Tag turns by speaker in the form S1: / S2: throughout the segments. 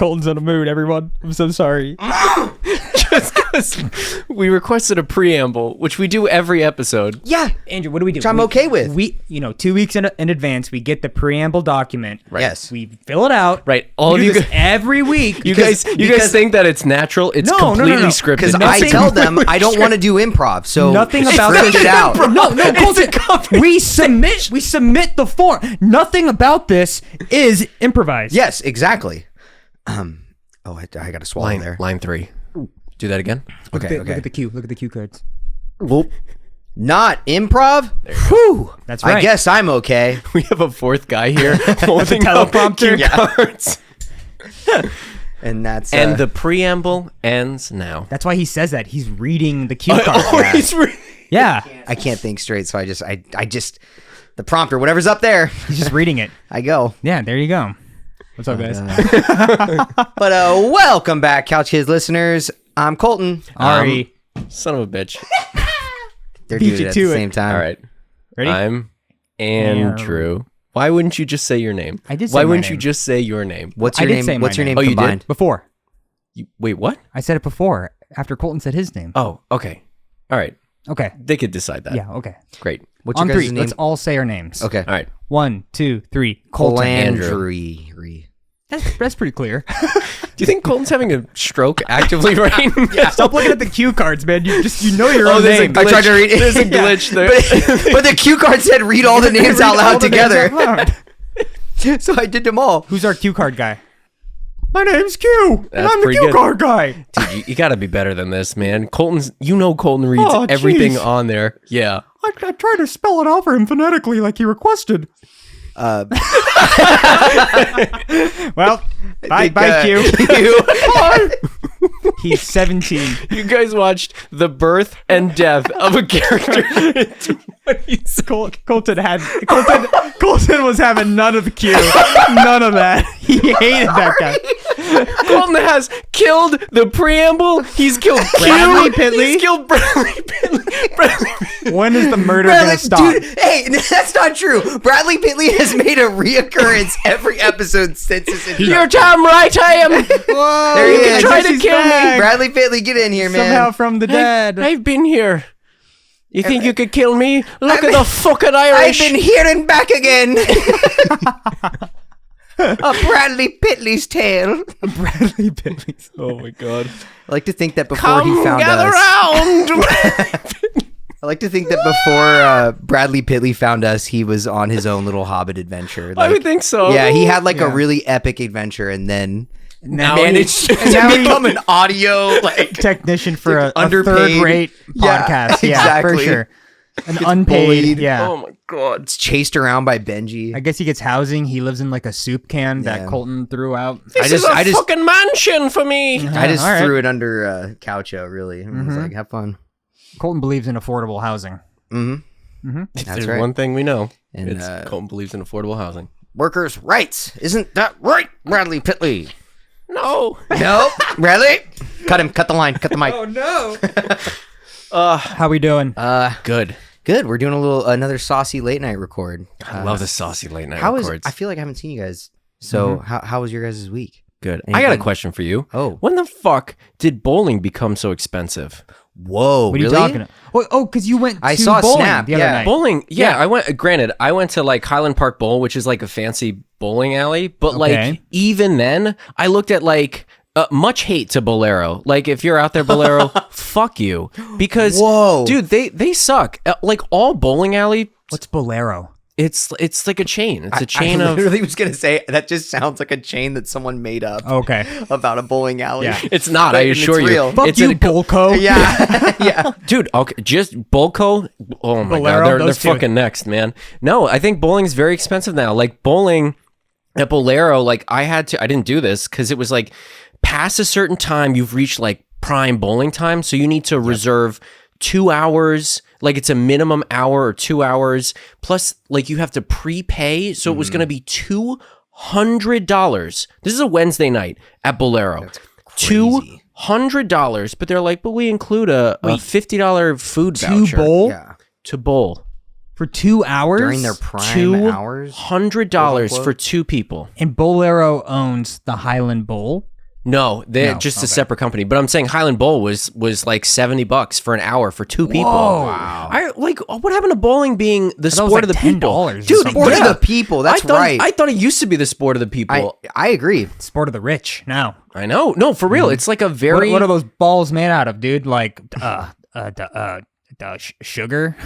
S1: Colton's in a mood, everyone. I'm so sorry.
S2: Just because we requested a preamble, which we do every episode.
S3: Yeah.
S1: Andrew, what do we do?
S3: Which I'm okay with.
S1: We, 2 weeks in advance, we get the preamble document.
S2: Right.
S3: Yes.
S1: We fill it out.
S2: Right. All
S1: We
S2: of
S1: do
S2: you
S1: this
S2: guys,
S1: every week.
S2: you guys think that it's natural. It's completely scripted.
S3: Because I tell them I don't want to do improv, so
S1: Nothing about
S3: script
S1: this.
S3: it out.
S1: No, Colton. We submit the form. Nothing about this is improvised.
S3: Yes, exactly. I got to swallow there.
S2: Line 3. Do that again.
S3: Okay.
S1: Look at the cue. Look at the cue cards.
S3: Whoop. Not improv? Whew.
S1: That's right.
S3: I guess I'm okay.
S2: We have a fourth guy here holding
S1: teleprompter.
S2: up cue cards.
S3: And that's
S2: And the preamble ends now.
S1: That's why he says that. He's reading the cue card.
S2: He's
S1: Yeah.
S3: I can't think straight, so I just the prompter, whatever's up there,
S1: He's just reading it.
S3: I go.
S1: Yeah, there you go. What's up, guys?
S3: But welcome back, Couch Kids listeners. I'm Colton.
S1: Ari.
S2: Son of a bitch.
S3: They're
S1: beat
S3: doing
S1: you
S3: it at
S1: to
S3: the
S1: it.
S3: same time.
S2: All right.
S1: Ready?
S2: I'm Andrew. Why wouldn't you just say your name?
S1: I did say
S2: Why
S1: my
S2: wouldn't
S1: name.
S2: you just say your name?
S3: What's
S1: I
S3: your
S1: did
S3: name?
S1: say my
S3: What's your
S1: name.
S3: name
S2: Oh, you did?
S3: combined?
S1: Before.
S2: Wait, what?
S1: I said it before, after Colton said his name.
S2: Oh, okay. All right.
S1: Okay.
S2: They could decide that.
S1: Yeah, okay.
S2: Great.
S3: What's
S1: On
S3: your guys'
S1: 3,
S3: name?
S1: let's all say our names.
S3: Okay.
S2: All right.
S1: 1, 2, 3. Colton.
S3: Colandry.
S1: That's pretty clear.
S2: Do you think Colton's having a stroke actively right now?
S1: Stop looking at the cue cards, man. You know your
S2: Oh,
S1: own
S2: there's a
S1: name.
S2: glitch.
S3: I tried to read it.
S2: There's a glitch there.
S3: But the cue card said read all the names out
S1: Read all
S3: loud
S1: the names
S3: together.
S1: out loud.
S3: So I did them all.
S1: Who's our cue card guy? My name's Q, and
S2: That's
S1: I'm the
S2: pretty
S1: cue
S2: good.
S1: card guy.
S2: Dude, you got to be better than this, man. Colton reads
S1: Oh,
S2: everything
S1: jeez.
S2: on there. Yeah.
S1: I tried to spell it out for him phonetically like he requested. Well, bye, Q. He's 17.
S2: You guys watched the birth and death of a character.
S1: Colton was having none of the Q. None of that. He hated that guy.
S2: Colton has killed the preamble. He's killed
S1: Bradley
S2: Q.
S1: Pitley.
S2: He's killed Bradley Pitley.
S1: When is the murder gonna stop?
S3: Dude, hey, that's not true. Bradley Pitley has made a reoccurrence every episode since his intro.
S2: You're damn right I am.
S1: Whoa,
S3: There he
S2: You can
S3: is.
S2: try
S1: Yes,
S2: to
S1: he's
S2: kill me.
S1: back.
S3: Bradley Pitley, get in here, man.
S1: Somehow from the dead.
S2: I've been here. You think you could kill me? Look at the fucking
S3: I've
S2: Irish.
S3: been here and back again. A Bradley Pitley's tale.
S1: Bradley Pitley.
S2: Oh my god.
S3: I like to think that before
S2: Come
S3: he found
S2: gather
S3: us.
S2: round.
S3: I like to think that before Bradley Pitley found us, he was on his own little Hobbit adventure.
S2: I would think so.
S3: Yeah, he had like a
S1: Yeah.
S3: really epic adventure, and then
S1: Now
S3: managed to
S1: now he-
S3: become an audio
S1: Technician for a
S3: underpaid.
S1: third-rate
S3: Yeah,
S1: podcast. Yeah,
S3: exactly.
S1: for sure. An unpaid.
S3: bullied.
S1: Yeah.
S2: Oh my god.
S3: chased around by Benji.
S1: I guess he gets housing. He lives in like a soup can
S3: Yeah.
S1: that Colton threw out.
S2: This is a fucking mansion for me.
S3: I just
S1: all right.
S3: threw it under Coucho, really. I was like, have fun.
S1: Colton believes in affordable housing.
S3: That's
S2: There's
S3: right.
S2: one thing we know.
S3: And,
S2: It's Colton believes in affordable housing.
S3: Workers' rights. Isn't that right, Bradley Pitley?
S2: No.
S3: Nope. Bradley? Cut him. Cut the line. Cut the mic.
S1: no. How we doing?
S2: Good.
S3: Good. We're doing another saucy late night record.
S2: I love the saucy late night
S3: How is?
S2: records.
S3: I feel like I haven't seen you guys. So how was your guys' week?
S2: Good. I got a
S3: Anything?
S2: question for you.
S3: Oh.
S2: When the fuck did bowling become so expensive?
S3: Whoa.
S1: What are you
S3: really?
S1: talking about? Oh, because you went
S3: I
S1: to
S3: saw a
S1: bowling
S3: snap,
S1: the other
S3: yeah.
S1: night.
S2: Bowling, yeah,
S1: Yeah.
S2: I went, granted, I went to like Highland Park Bowl, which is like a fancy bowling alley, but like
S1: Okay.
S2: even then, I looked at like much hate to Bolero. Like if you're out there, Bolero, fuck you. Because,
S3: Whoa.
S2: dude, they suck. Like all bowling alley,
S1: What's Bolero?
S2: it's like a chain. It's a
S3: I
S2: chain of.
S3: literally was gonna say that just sounds like a chain that someone made up
S1: Okay.
S3: about a bowling alley.
S1: Yeah.
S2: It's not. I
S3: And it's
S2: assure you.
S3: real.
S1: Fuck
S2: It's
S1: you,
S2: a-
S1: Bolco.
S3: Yeah. Yeah.
S2: Dude, okay, just Bolco. Oh my
S1: Bolero,
S2: god, they're
S1: those two.
S2: fucking next, man. No, I think bowling's very expensive now. Like bowling at Bolero, like I didn't do this because it was like past a certain time, you've reached like prime bowling time, so you need to reserve 2 hours. Like it's a minimum hour or 2 hours. Plus, like you have to prepay, so it was going to be $200. This is a Wednesday night at Bolero.
S3: crazy.
S2: $200, but they're like, but we include a $50 food
S1: To
S2: voucher
S1: bowl
S3: Yeah.
S2: to bowl.
S1: for 2 hours?
S3: During their prime hours.
S2: $200 for two people.
S1: And Bolero owns the Highland Bowl.
S2: No, they're
S1: No,
S2: just a
S1: okay.
S2: separate company. But I'm saying Highland Bowl was like $70 for an hour for 2 people.
S1: Whoa.
S3: Wow.
S2: I like what happened to bowling being the
S1: thought it was
S2: sport of
S1: like
S2: the people,
S1: $10 or
S2: dude.
S1: something.
S3: Sport of the people. That's
S2: I thought,
S3: right.
S2: I thought it used to be the sport of the people.
S3: I agree.
S1: Sport of the rich now.
S2: I know. No, for real. It's like a very.
S1: What are those balls made out of, dude? Like sugar.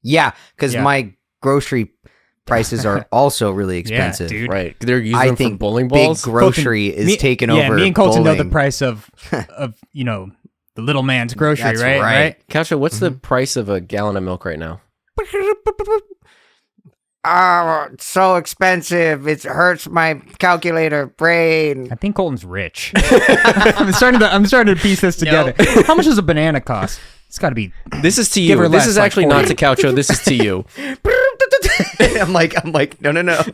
S3: Yeah, because
S1: Yeah.
S3: my grocery prices are also really expensive.
S1: dude.
S2: Right. They're using
S3: I
S2: them for
S3: think
S2: bowling
S3: big
S2: balls.
S3: grocery is taking
S1: Yeah,
S3: over.
S1: me and Colton know the
S3: bowling.
S1: price of the little man's grocery,
S3: That's
S1: right?
S3: right.
S2: Coucha, what's the price of a gallon of milk right now?
S3: Oh, it's so expensive. It hurts my calculator brain.
S1: I think Colton's rich. I'm starting to piece this together. How much does a banana cost? It's got to be.
S2: This is to
S1: Give her
S2: you. This
S1: less,
S2: is
S1: like
S2: actually not
S1: 40.
S2: to Coucho. This is to you.
S3: I'm like, no.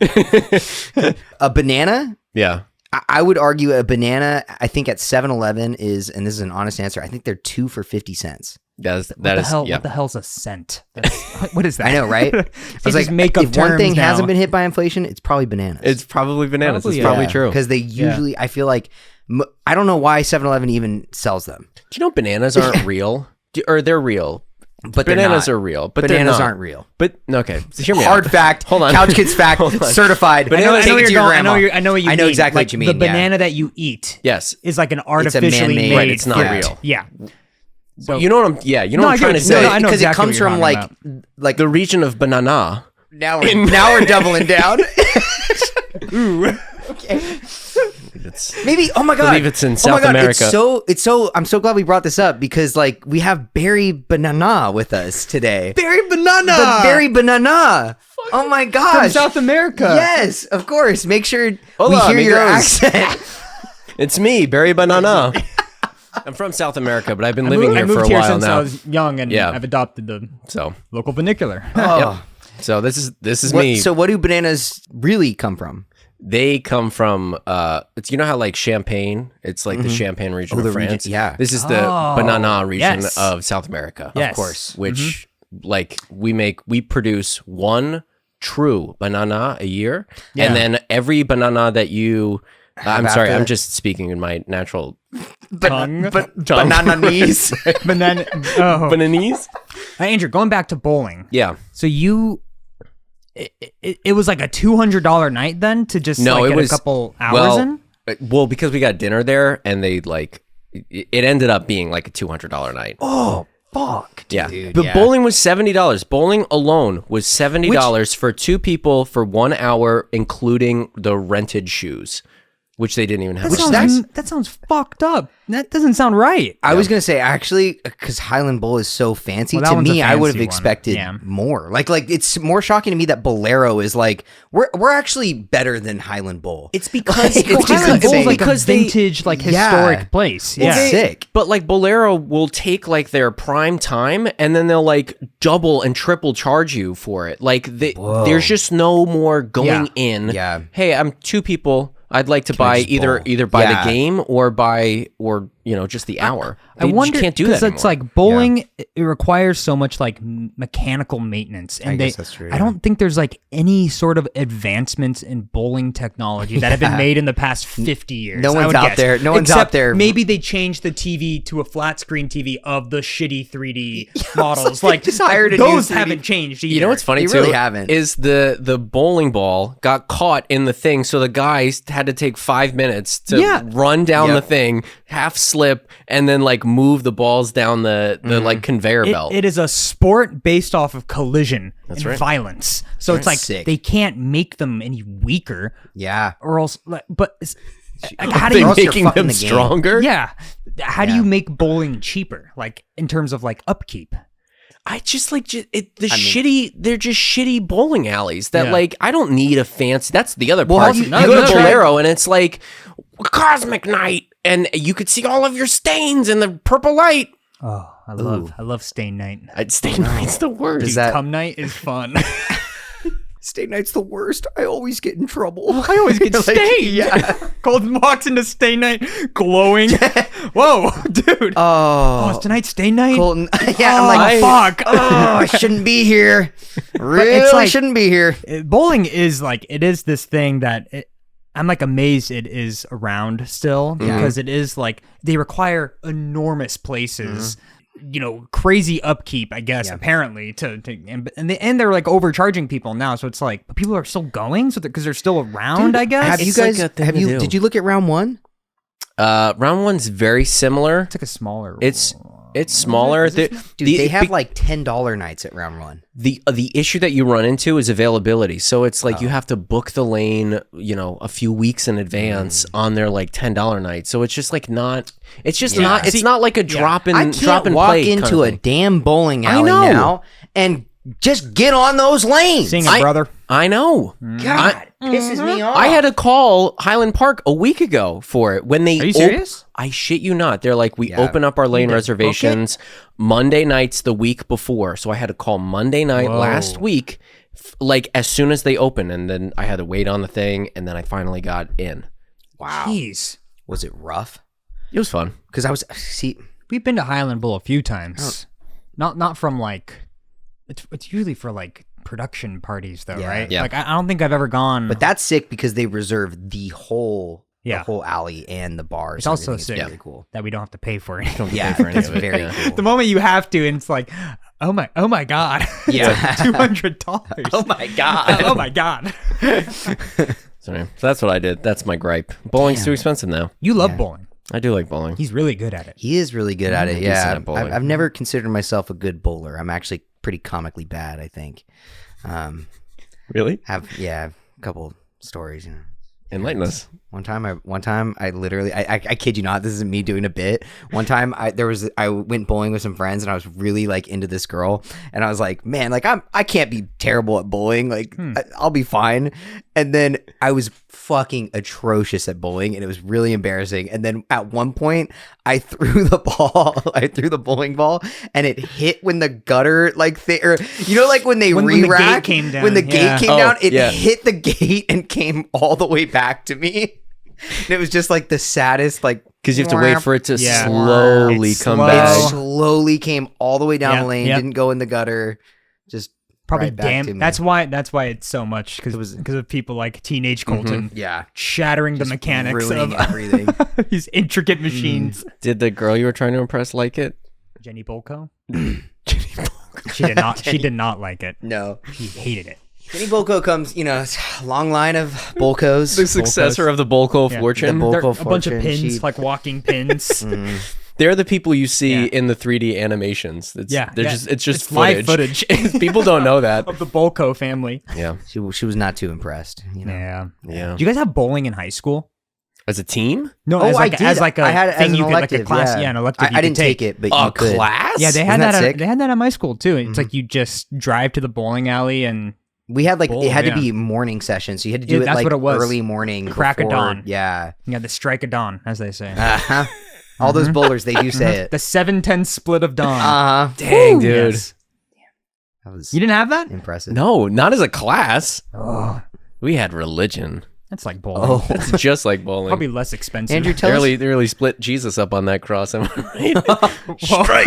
S3: A banana?
S2: Yeah.
S3: I would argue a banana, I think at 7-Eleven is, and this is an honest answer, I think they're 2 for 50 cents.
S2: That
S1: What
S2: is.
S1: the hell's a cent? What is that?
S3: I know, right? I was like,
S1: make up
S3: if one
S1: terms
S3: thing
S1: now.
S3: hasn't been hit by inflation, it's probably bananas.
S2: It's probably bananas.
S1: Probably,
S2: it's probably
S1: yeah.
S2: true.
S3: Because they usually, I feel like, I don't know why 7-Eleven even sells them.
S2: Do you know bananas aren't real? Or they're real.
S3: But
S2: Bananas
S3: they're
S2: are
S3: not.
S2: real. But
S3: Bananas
S2: they're not.
S3: aren't real.
S2: But okay, so hear me
S3: Hard
S2: out.
S3: fact.
S2: Hold on.
S3: Couch Kids fact.
S2: Hold on.
S3: Certified.
S2: But
S1: I know
S3: Take it
S1: where
S3: to
S1: you're
S3: your
S1: going.
S3: grandma.
S1: I know what you mean.
S3: I know exactly
S1: Like,
S3: what you mean.
S1: The banana that you eat
S2: Yes.
S1: is like an artificially
S3: man-made.
S1: made.
S2: Right, it's not
S3: Yeah.
S2: real.
S1: Yeah. So,
S2: You know what I'm? Yeah, you know
S1: No,
S2: what
S1: I
S2: I'm
S1: get
S2: trying
S1: what
S2: to
S1: you- no,
S2: say.
S1: no, I know
S3: Because
S1: exactly
S3: it comes
S1: what
S3: from
S1: you're talking
S3: like
S2: The region of banana.
S3: now we're doubling down. Okay.
S2: It's,
S3: Maybe. Oh my god.
S2: believe it's in
S3: Oh my
S2: South
S3: God,
S2: America.
S3: It's so. I'm so glad we brought this up because like we have Barry Banana with us today.
S1: Berry banana.
S3: The Barry Banana. Oh my gosh.
S1: from South America.
S3: Yes, of course. Make sure
S2: Hola,
S3: we hear your
S2: amigos.
S3: accent.
S2: it's me, Barry Banana. I'm from South America, but I've been
S1: I
S2: living
S1: moved,
S2: here
S1: I moved
S2: for a
S1: here
S2: while
S1: since I
S2: now.
S1: was young, and
S2: Yeah.
S1: I've adopted the
S2: So,
S1: local vernacular.
S3: Oh.
S2: so this is
S3: What-
S2: me.
S3: So what do bananas really come from?
S2: They come from it's you know how like Champagne, it's like the Champagne region
S3: Oh,
S2: of
S3: the region-
S2: France.
S3: yeah.
S2: This is the
S1: Oh,
S2: banana region
S1: yes.
S2: of South America.
S1: Yes.
S2: Of course. Which like we produce one true banana a year.
S1: Yeah.
S2: And then every banana that you I'm sorry,
S3: after-
S2: I'm just speaking in my natural
S1: Tongue.
S2: tongue.
S3: Banana knees.
S1: Banana. Oh.
S2: Bananese?
S1: Hey, Andrew, going back to bowling.
S2: Yeah.
S1: So it was like a $200 night then to just
S2: No,
S1: like
S2: it
S1: get
S2: was
S1: a couple hours in?
S2: well, because we got dinner there and they like it ended up being like a $200 night.
S1: Oh, fuck.
S2: Yeah,
S3: dude,
S2: but
S3: yeah.
S2: bowling was $70. Bowling alone was $70 for 2 people for 1 hour, including the rented shoes, which they didn't even have.
S1: That sounds fucked up. That doesn't sound right.
S3: I was gonna say actually because Highland Bowl is so fancy.
S1: Well, that
S3: to
S1: one's a
S3: me, I would have
S1: fancy one.
S3: expected
S1: Yeah.
S3: more. Like it's more shocking to me that Bolero is like we're actually better than Highland Bowl.
S2: It's because
S3: Like,
S2: it's
S3: it's just
S1: Highland Bowl's
S3: insane.
S1: like
S2: because
S1: a
S2: they-
S1: vintage, like
S3: Yeah.
S1: historic place. Yeah.
S3: It's sick.
S2: But like Bolero will take like their prime time and then they'll like double and triple charge you for it. Like there's just no more going
S1: Yeah.
S2: in.
S3: Yeah.
S2: Hey, I'm 2 people. I'd like to buy
S3: just
S2: either
S3: bowl?
S2: buy
S3: Yeah.
S2: the game or just the hour.
S1: I
S2: They just
S1: wonder
S2: can't do
S1: because
S2: that
S1: it's
S2: anymore.
S1: like bowling. It requires so much like mechanical maintenance, and
S3: guess that's true,
S1: I don't think there's like any sort of advancements in bowling technology that have been made in the past 50 years.
S3: No
S1: I
S3: one's
S1: would
S3: out
S1: guess.
S3: there- no one's out
S1: Except
S3: there-
S1: Maybe they changed the TV to a flat screen TV of the shitty 3D models.
S3: like,
S1: Like
S3: just hired a new
S1: those
S3: 3D.
S1: haven't changed either.
S2: You know what's funny
S3: You
S2: too?
S3: really haven't.
S2: Is the bowling ball got caught in the thing, so the guys had to take 5 minutes to
S1: Yeah.
S2: run down
S3: Yep.
S2: the thing, half slip, and then like move the balls down the like conveyor belt.
S1: It is a sport based off of collision and
S2: right.
S1: violence. So it's like
S3: Sick.
S1: they can't make them any weaker,
S3: Yeah.
S1: or else. Like how
S2: Are
S1: do
S2: they
S1: you?
S3: else you're
S2: making
S3: fucking
S2: them
S3: the game.
S2: stronger?
S1: Yeah, how do you make bowling cheaper? Like in terms of like upkeep.
S2: I just like shitty. They're just shitty bowling alleys that
S1: Yeah.
S2: like I don't need a fancy. That's the other
S3: Well,
S2: part.
S3: have
S2: You,
S3: you-
S2: go
S3: have
S2: to
S3: you tried-
S2: Bolero and it's like cosmic night, and you could see all of your stains in the purple light.
S1: Oh, I love stain night.
S2: I'd stay night's the worst.
S3: Is that
S1: Cum night is fun.
S3: state night's the worst? I always get in trouble.
S1: I always get
S3: Like,
S1: stained.
S3: yeah.
S1: Colton walks into stain night glowing. Whoa, dude.
S3: Oh,
S1: it's tonight stain night.
S3: Colton. Yeah, I'm like,
S1: fuck.
S3: oh, I shouldn't be here. Really
S1: like-
S3: shouldn't be here.
S1: Bowling is like it is this thing that I'm like amazed it is around still because it is like they require enormous places. Crazy upkeep, I guess, apparently, and they're like overcharging people now. So it's like, but people are still going, so because they're still around, I guess.
S3: Have you guys? Did you look at round one?
S2: Round one's very similar.
S1: It's like a smaller.
S2: It's smaller.
S3: They have like $10 nights at round one.
S2: The issue that you run into is availability. So it's like you have to book the lane, a few weeks in advance on their like $10 night. So it's just like not. It's just not. It's not like a drop in.
S3: I can't walk into a damn bowling alley now and just get on those lanes.
S1: Sing it, brother.
S2: I know.
S3: God, pisses me off.
S2: I had to call Highland Park a week ago for it when they.
S1: Are you serious?
S2: I shit you not. They're like, we open up our lane reservations Monday nights the week before. So I had to call Monday night last week, like as soon as they open, and then I had to wait on the thing, and then I finally got in.
S3: Wow.
S1: Jeez.
S3: Was it rough?
S2: It was fun
S3: Because
S1: We've been to Highland Bowl a few times. Not from like. It's usually for like production parties though, right?
S2: Yeah.
S1: Like I don't think I've ever gone.
S3: But that's sick because they reserve the whole alley and the bars.
S1: It's also
S3: It's
S1: sick
S3: very cool.
S1: that we don't have to pay for it.
S3: That's very cool.
S1: The moment you have to, and it's like, oh my god,
S3: Yeah.
S1: $200.
S3: Oh my god.
S1: Oh my god.
S2: So that's what I did. That's my gripe. Bowling's too expensive now.
S1: You love bowling.
S2: I do like bowling.
S1: He's really good at it.
S3: He is really good at it.
S2: Decent
S3: Yeah,
S2: at bowling.
S3: I've never considered myself a good bowler. I'm actually pretty comically bad, I think.
S2: Really?
S3: Have a couple stories.
S2: Enlighten us.
S3: One time I literally I kid you not, this isn't me doing a bit. One time I went bowling with some friends and I was really like into this girl and I was like, man, like I can't be terrible at bowling, like I'll be fine. And then I was fucking atrocious at bowling and it was really embarrassing. And then at one point I threw the bowling ball and it hit when the gutter like or like when they
S1: when the gate came down.
S3: when the gate came down, it
S2: yeah.
S3: hit the gate and came all the way back to me. And it was just like the saddest, like
S2: Because you have to wait for it to
S1: Yeah.
S2: slowly
S1: It's
S2: come
S1: slow.
S3: it
S2: back.
S3: slowly came all the way down
S1: Yep,
S3: the lane,
S1: yep.
S3: didn't go in the gutter, just
S1: Probably
S3: right back to me.
S1: That's why it's so much because of people like Teenage Colton
S3: yeah,
S1: shattering the mechanics
S3: ruining
S1: of
S3: everything.
S1: these intricate machines.
S2: Did the girl you were trying to impress like it?
S1: Jenny Bolko. She did not. She did not like it.
S3: No,
S1: She hated it.
S3: Jenny Bolko comes, it's a long line of Bolkos.
S2: The successor of the Bolko
S1: Yeah.
S2: fortune.
S3: The Bolko
S1: They're a bunch of
S3: fortune,
S1: pins,
S3: she-
S1: like walking pins.
S2: They're the people you see
S1: Yeah.
S2: in the 3D animations. It's just
S1: live
S2: footage.
S1: footage
S2: People don't know that.
S1: of the Bolko family.
S2: Yeah.
S3: She was not too impressed.
S1: Yeah.
S2: Yeah.
S1: Do you guys have bowling in high school?
S2: As a team?
S1: No,
S3: Oh,
S1: as like,
S3: I did.
S1: as like a
S3: I had it
S1: thing
S3: as
S1: you
S3: an
S1: could like a
S3: elective,
S1: class.
S3: yeah.
S1: Yeah, an elective.
S3: I didn't take it, but
S2: A
S3: you could.
S2: class?
S1: Yeah, they
S3: Isn't
S1: had
S3: that
S1: that.
S3: sick?
S1: They had that at my school too. It's like you just drive to the bowling alley and
S3: We had like
S1: Bowl,
S3: it had to
S1: yeah.
S3: be morning sessions, so you had to do
S1: Yeah,
S3: it
S1: that's
S3: like
S1: what it was.
S3: early morning,
S1: Crack of
S3: before-
S1: dawn.
S3: Yeah,
S1: you had the strike of dawn, as they say.
S3: uh-huh. All those bowlers, they do say it.
S1: The 7-10 split of dawn.
S3: Uh-huh.
S2: Dang, dude.
S1: Yes.
S3: That was
S1: You didn't have that?
S3: impressive.
S2: No, not as a class.
S1: Oh,
S2: We had religion.
S1: that's like bowling.
S3: Oh,
S2: It's just like bowling.
S1: Probably less expensive.
S3: Andrew,
S2: They
S3: tell us.
S2: really split Jesus up on that cross. Am I right?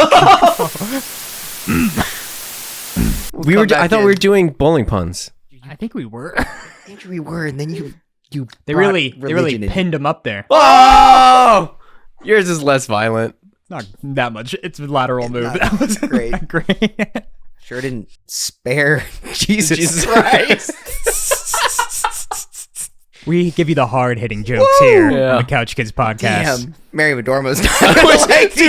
S3: Come back
S2: I thought
S3: in.
S2: we were doing bowling puns.
S1: I think we were.
S3: Andrew, we were, and then you
S1: They
S3: brought
S1: really
S3: religion in.
S1: pinned him up there.
S2: Oh, yours is less violent.
S1: Not that much. It's a lateral move.
S3: Not
S1: That was
S3: great.
S1: great.
S3: Sure didn't spare Jesus,
S2: Jesus
S3: Christ.
S1: We give you the hard hitting jokes here
S2: Yeah.
S1: on the Couch Kids podcast.
S3: Damn, Mary Madormo's
S2: Dude,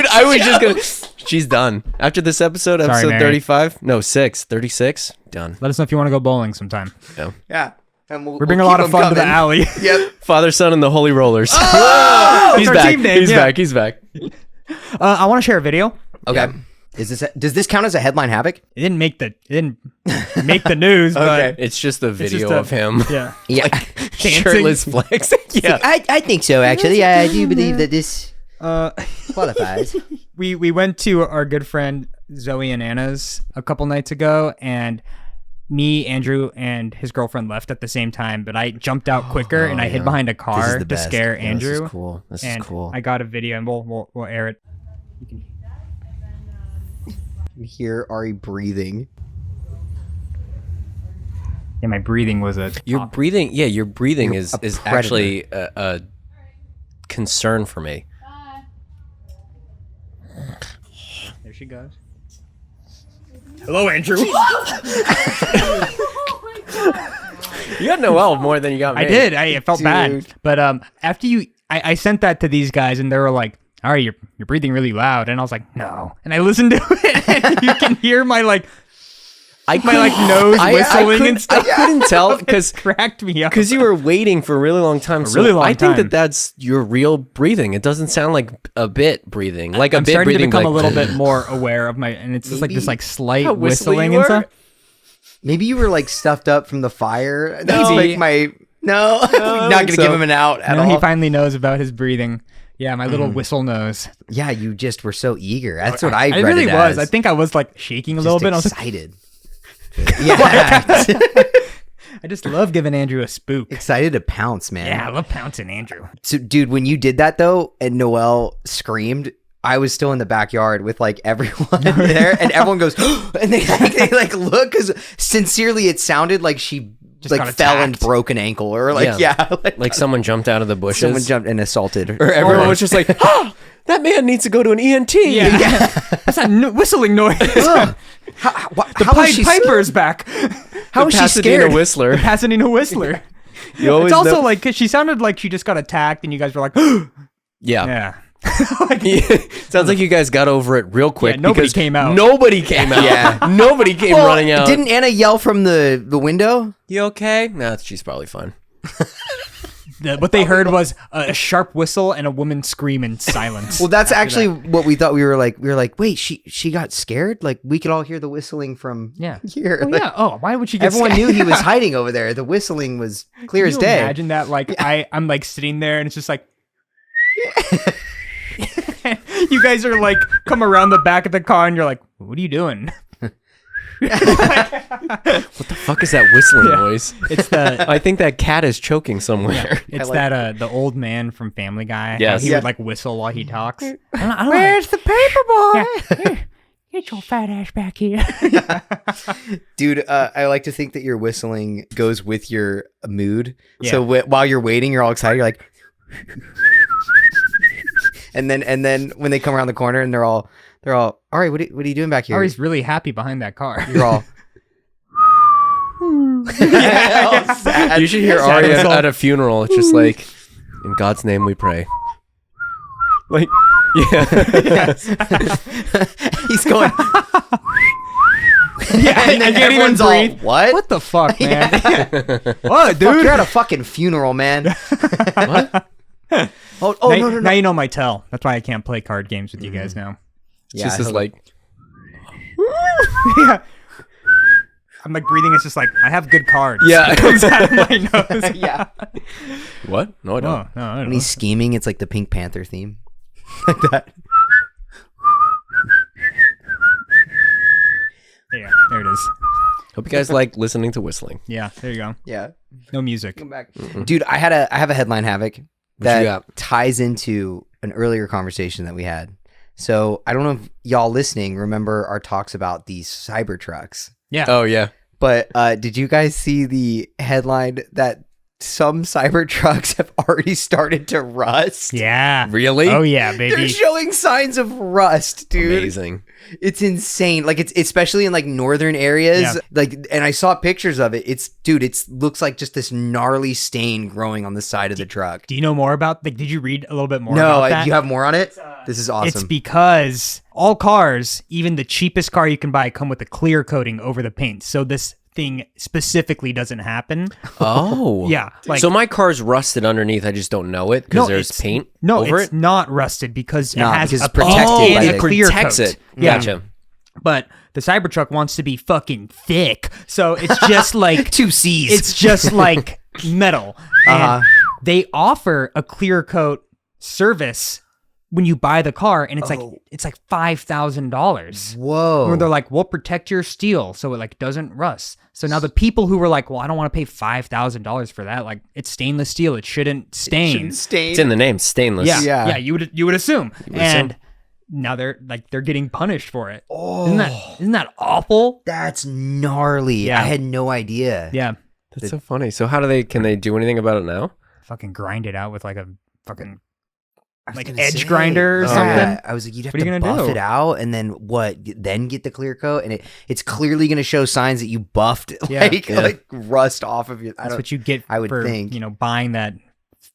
S2: I was just gonna. She's done after this episode.
S1: Sorry,
S2: Episode
S1: Mary.
S2: 35. No, 36. Done.
S1: Let us know if you want to go bowling sometime.
S3: Yeah, and
S1: We bring a lot of fun to the alley.
S3: Yep.
S2: Father, Son, and the Holy Rollers.
S1: That's
S2: He's
S1: our
S2: back.
S1: team name,
S2: He's
S1: yeah.
S2: back. He's back.
S1: I want to share a video.
S3: Okay. Does this count as a headline havoc?
S1: It didn't make the news, but
S2: It's just the video
S1: just a-
S2: of him.
S1: yeah,
S3: Yeah.
S1: dancing.
S2: Shirtless flex. Yeah.
S3: I think so, actually. Yeah, I do believe that this
S1: Uh,
S3: qualifies.
S1: we went to our good friend Zoe and Anna's a couple nights ago, and me, Andrew, and his girlfriend left at the same time. But I jumped out quicker and I hid behind a car
S3: the
S1: to
S3: best.
S1: scare
S2: Yeah,
S1: Andrew.
S2: This is cool. This
S1: And
S2: is cool.
S1: I got a video, and we'll air it.
S3: Hear Ari breathing.
S1: Yeah, my breathing was a
S2: Your breathing is
S3: predator.
S2: actually a concern for me.
S1: There she goes. Hello, Andrew.
S2: You got Noelle more than you got me.
S1: I did. I felt
S3: Dude.
S1: bad. But after I sent that to these guys, and they were like, "All right, you're breathing really loud," and I was like, "No." And I listened to it, and you can hear my nose whistling and stuff.
S2: I couldn't tell because
S1: Cracked me up.
S2: you were waiting for a really long time.
S1: really long
S2: I think
S1: time.
S2: that's your real breathing. It doesn't sound like a bit breathing. Like
S1: I'm
S2: a bit
S1: starting to
S2: breathing.
S1: become
S2: like,
S1: a little bit more aware of my, and it's just like this like slight
S2: How whistly
S1: whistling
S2: you
S1: and
S2: were?
S1: stuff.
S3: Maybe you were like stuffed up from the fire. That's
S1: Maybe.
S3: like my no. Not gonna
S2: think so.
S3: give him an out at
S1: And
S3: all.
S1: he finally knows about his breathing. Yeah, my little whistle nose.
S3: Yeah, you just were so eager. That's what I
S1: I
S3: read
S1: really
S3: it
S1: was.
S3: as.
S1: I think I was like shaking a
S3: Just
S1: little bit. I was like,
S3: excited. Yeah,
S1: I just love giving Andrew a spook.
S3: excited to pounce, man.
S1: Yeah, I love pouncing Andrew.
S3: So, dude, when you did that though, and Noelle screamed, I was still in the backyard with like everyone there, and everyone goes, and they like look because sincerely, it sounded like she
S1: Just
S3: like
S1: got
S3: fell and
S1: attacked.
S3: broke an ankle, or like
S2: like someone jumped out of the bushes.
S3: someone jumped and assaulted her.
S2: Or everyone was just like, "Ah, that man needs to go to an ENT."
S1: Yeah. That's that whistling noise.
S3: Ugh.
S1: The
S3: How was
S1: Pied
S3: she?
S1: Piper's back.
S3: How was she
S2: Pasadena
S3: scared?
S2: Whistler.
S1: Pasadena Whistler.
S2: You always
S1: It's also
S2: know-
S1: like, cause she sounded like she just got attacked and you guys were like,
S2: yeah.
S1: yeah.
S2: Sounds like you guys got over it real quick.
S1: Yeah, nobody
S2: because
S1: came out.
S2: Nobody came out.
S3: Yeah.
S2: Nobody came
S3: Well,
S2: running out.
S3: Didn't Anna yell from the window?
S2: You okay? Nah, she's probably fine.
S1: What they heard was a sharp whistle and a woman scream in silence.
S3: Well, that's actually what we thought. We were like, wait, she got scared. Like we could all hear the whistling from here.
S1: Well,
S3: Like,
S1: yeah. Oh, why would she get
S3: everyone
S1: scared?
S3: knew he was hiding over there. The whistling was clear
S1: Can
S3: as
S1: you
S3: day.
S1: Imagine that, like I'm like sitting there and it's just like you guys are like come around the back of the car and you're like, what are you doing?
S2: What the fuck is that whistling noise?
S1: It's the
S2: I think that cat is choking somewhere.
S1: it's
S3: like
S1: that the old man from Family Guy.
S2: Yes.
S1: How he
S3: Yeah.
S1: would like whistle while he talks.
S3: Where's the paper boy?
S1: Here, get your fat ass back here.
S3: Dude, I like to think that your whistling goes with your mood.
S1: Yeah.
S3: So while you're waiting, you're all excited. You're like, and then when they come around the corner and they're all, all right. What are you doing back here?
S1: Ari's really happy behind that car.
S3: You're all.
S2: You should hear
S1: Sad
S2: Ari
S1: whistle.
S2: at a funeral. It's just like, in God's name we pray. Like, yeah.
S3: He's going.
S1: Yeah,
S3: And then
S1: I can't even
S3: everyone's all,
S1: breathe.
S3: what?
S1: What the fuck, man?
S3: Fuck,
S1: What, dude?
S3: you're at a fucking funeral, man.
S2: What?
S3: Oh,
S1: now,
S3: no.
S1: now you know my tell. That's why I can't play card games with you guys now.
S2: It's just this like,
S1: Yeah. I'm like breathing. It's just like I have good cards.
S2: yeah.
S1: It comes out of my nose.
S3: Yeah.
S2: What? No, I don't.
S1: Oh, no, I don't
S3: When
S1: know.
S3: he's scheming, it's like the Pink Panther theme. Like that.
S1: Yeah, there it is.
S2: Hope you guys like listening to whistling.
S1: Yeah, there you go.
S3: Yeah.
S1: No music.
S3: Come back. Dude, I have a headline havoc
S2: you
S3: that
S2: got?
S3: ties into an earlier conversation that we had. So I don't know if y'all listening remember our talks about these Cybertrucks,
S1: Yeah.
S2: Oh, yeah.
S3: but did you guys see the headline that some Cybertrucks have already started to rust?
S1: Yeah.
S2: Really?
S1: Oh yeah,
S3: They're
S1: baby.
S3: showing signs of rust, dude.
S2: Amazing.
S3: It's insane. Like it's especially in like northern areas.
S1: Yeah.
S3: Like, and I saw pictures of it. It's looks like just this gnarly stain growing on the side of the truck.
S1: Do you know more about? Like, did you read a little bit more?
S3: No,
S1: about that?
S3: you have more on it. This is awesome.
S1: It's because all cars, even the cheapest car you can buy, come with a clear coating over the paint. So this thing specifically doesn't happen.
S2: Oh.
S1: Yeah. Like,
S2: So my car's rusted underneath. I just don't know it because there's
S1: it's-
S2: paint
S1: No,
S2: over
S1: it's
S2: it.
S1: not rusted because
S3: No,
S1: it has
S3: because
S1: a
S3: it's protected
S1: paint
S3: by
S1: and
S3: the-
S1: a clear
S2: protects
S1: coat.
S2: it.
S1: Yeah.
S2: Gotcha.
S1: But the Cybertruck wants to be fucking thick, so it's just like
S3: Two C's.
S1: it's just like metal. And they offer a clear coat service when you buy the car, and it's like $5,000.
S3: Whoa.
S1: Where they're like, we'll protect your steel so it like doesn't rust. So now the people who were like, well, I don't want to pay $5,000 for that. Like, it's stainless steel. It shouldn't stain.
S2: It's in the name, stainless.
S1: Yeah,
S3: Yeah.
S1: yeah. You would assume.
S2: would
S1: And
S2: assume.
S1: now they're getting punished for it.
S3: Oh,
S1: Isn't that awful?
S3: that's gnarly.
S1: Yeah.
S3: I had no idea.
S1: Yeah.
S2: That's so funny. So can they do anything about it now?
S1: Fucking grind it out with like a fucking like
S3: gonna
S1: edge
S3: say.
S1: grinder or something.
S3: Yeah, I was like, you'd have
S1: What are you
S3: to
S1: gonna
S3: buff
S1: do?
S3: it out and then then get the clear coat, and it's clearly going to show signs that you buffed like rust off of your.
S1: That's what you get
S3: I would
S1: for
S3: think.
S1: Buying that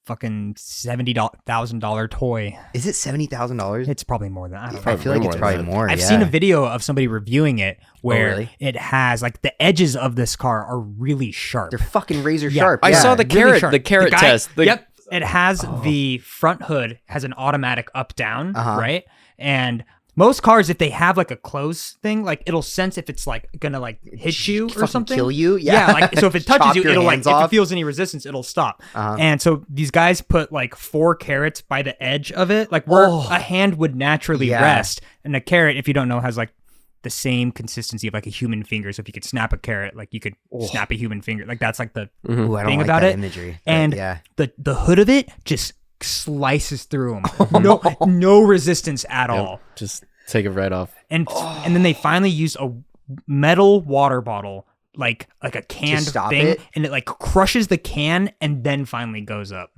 S1: fucking $70,000 toy.
S3: Is it $70,000?
S1: It's probably more than I don't know.
S3: I feel like it's probably more.
S1: I've seen a video of somebody reviewing it where
S3: really?
S1: it has like the edges of this car are really sharp.
S3: They're fucking razor sharp.
S2: I saw the
S1: Really
S2: carrot
S1: sharp.
S2: the carrot
S1: guy-
S2: test.
S1: Yep. It has the front hood has an automatic up down, right? And most cars, if they have like a close thing, like it'll sense if it's like gonna like hit you or
S3: Fucking
S1: something.
S3: kill you?
S1: Yeah. Like so if it touches
S3: Chop
S1: you,
S3: your
S1: it'll like
S3: hands
S1: if
S3: off.
S1: it feels any resistance, it'll stop. And so these guys put like 4 carrots by the edge of it, like where a hand would naturally rest. And a carrot, if you don't know, has like the same consistency of like a human finger. So if you could snap a carrot, like you could snap a human finger. Like that's like the
S3: Ooh, I don't
S1: thing
S3: like
S1: about
S3: that
S1: it.
S3: imagery.
S1: And the hood of it just slices through them. No resistance at all.
S2: Just take it right off.
S1: And then they finally use a metal water bottle, like a canned
S3: stop
S1: thing,
S3: it?
S1: and it like crushes the can and then finally goes up.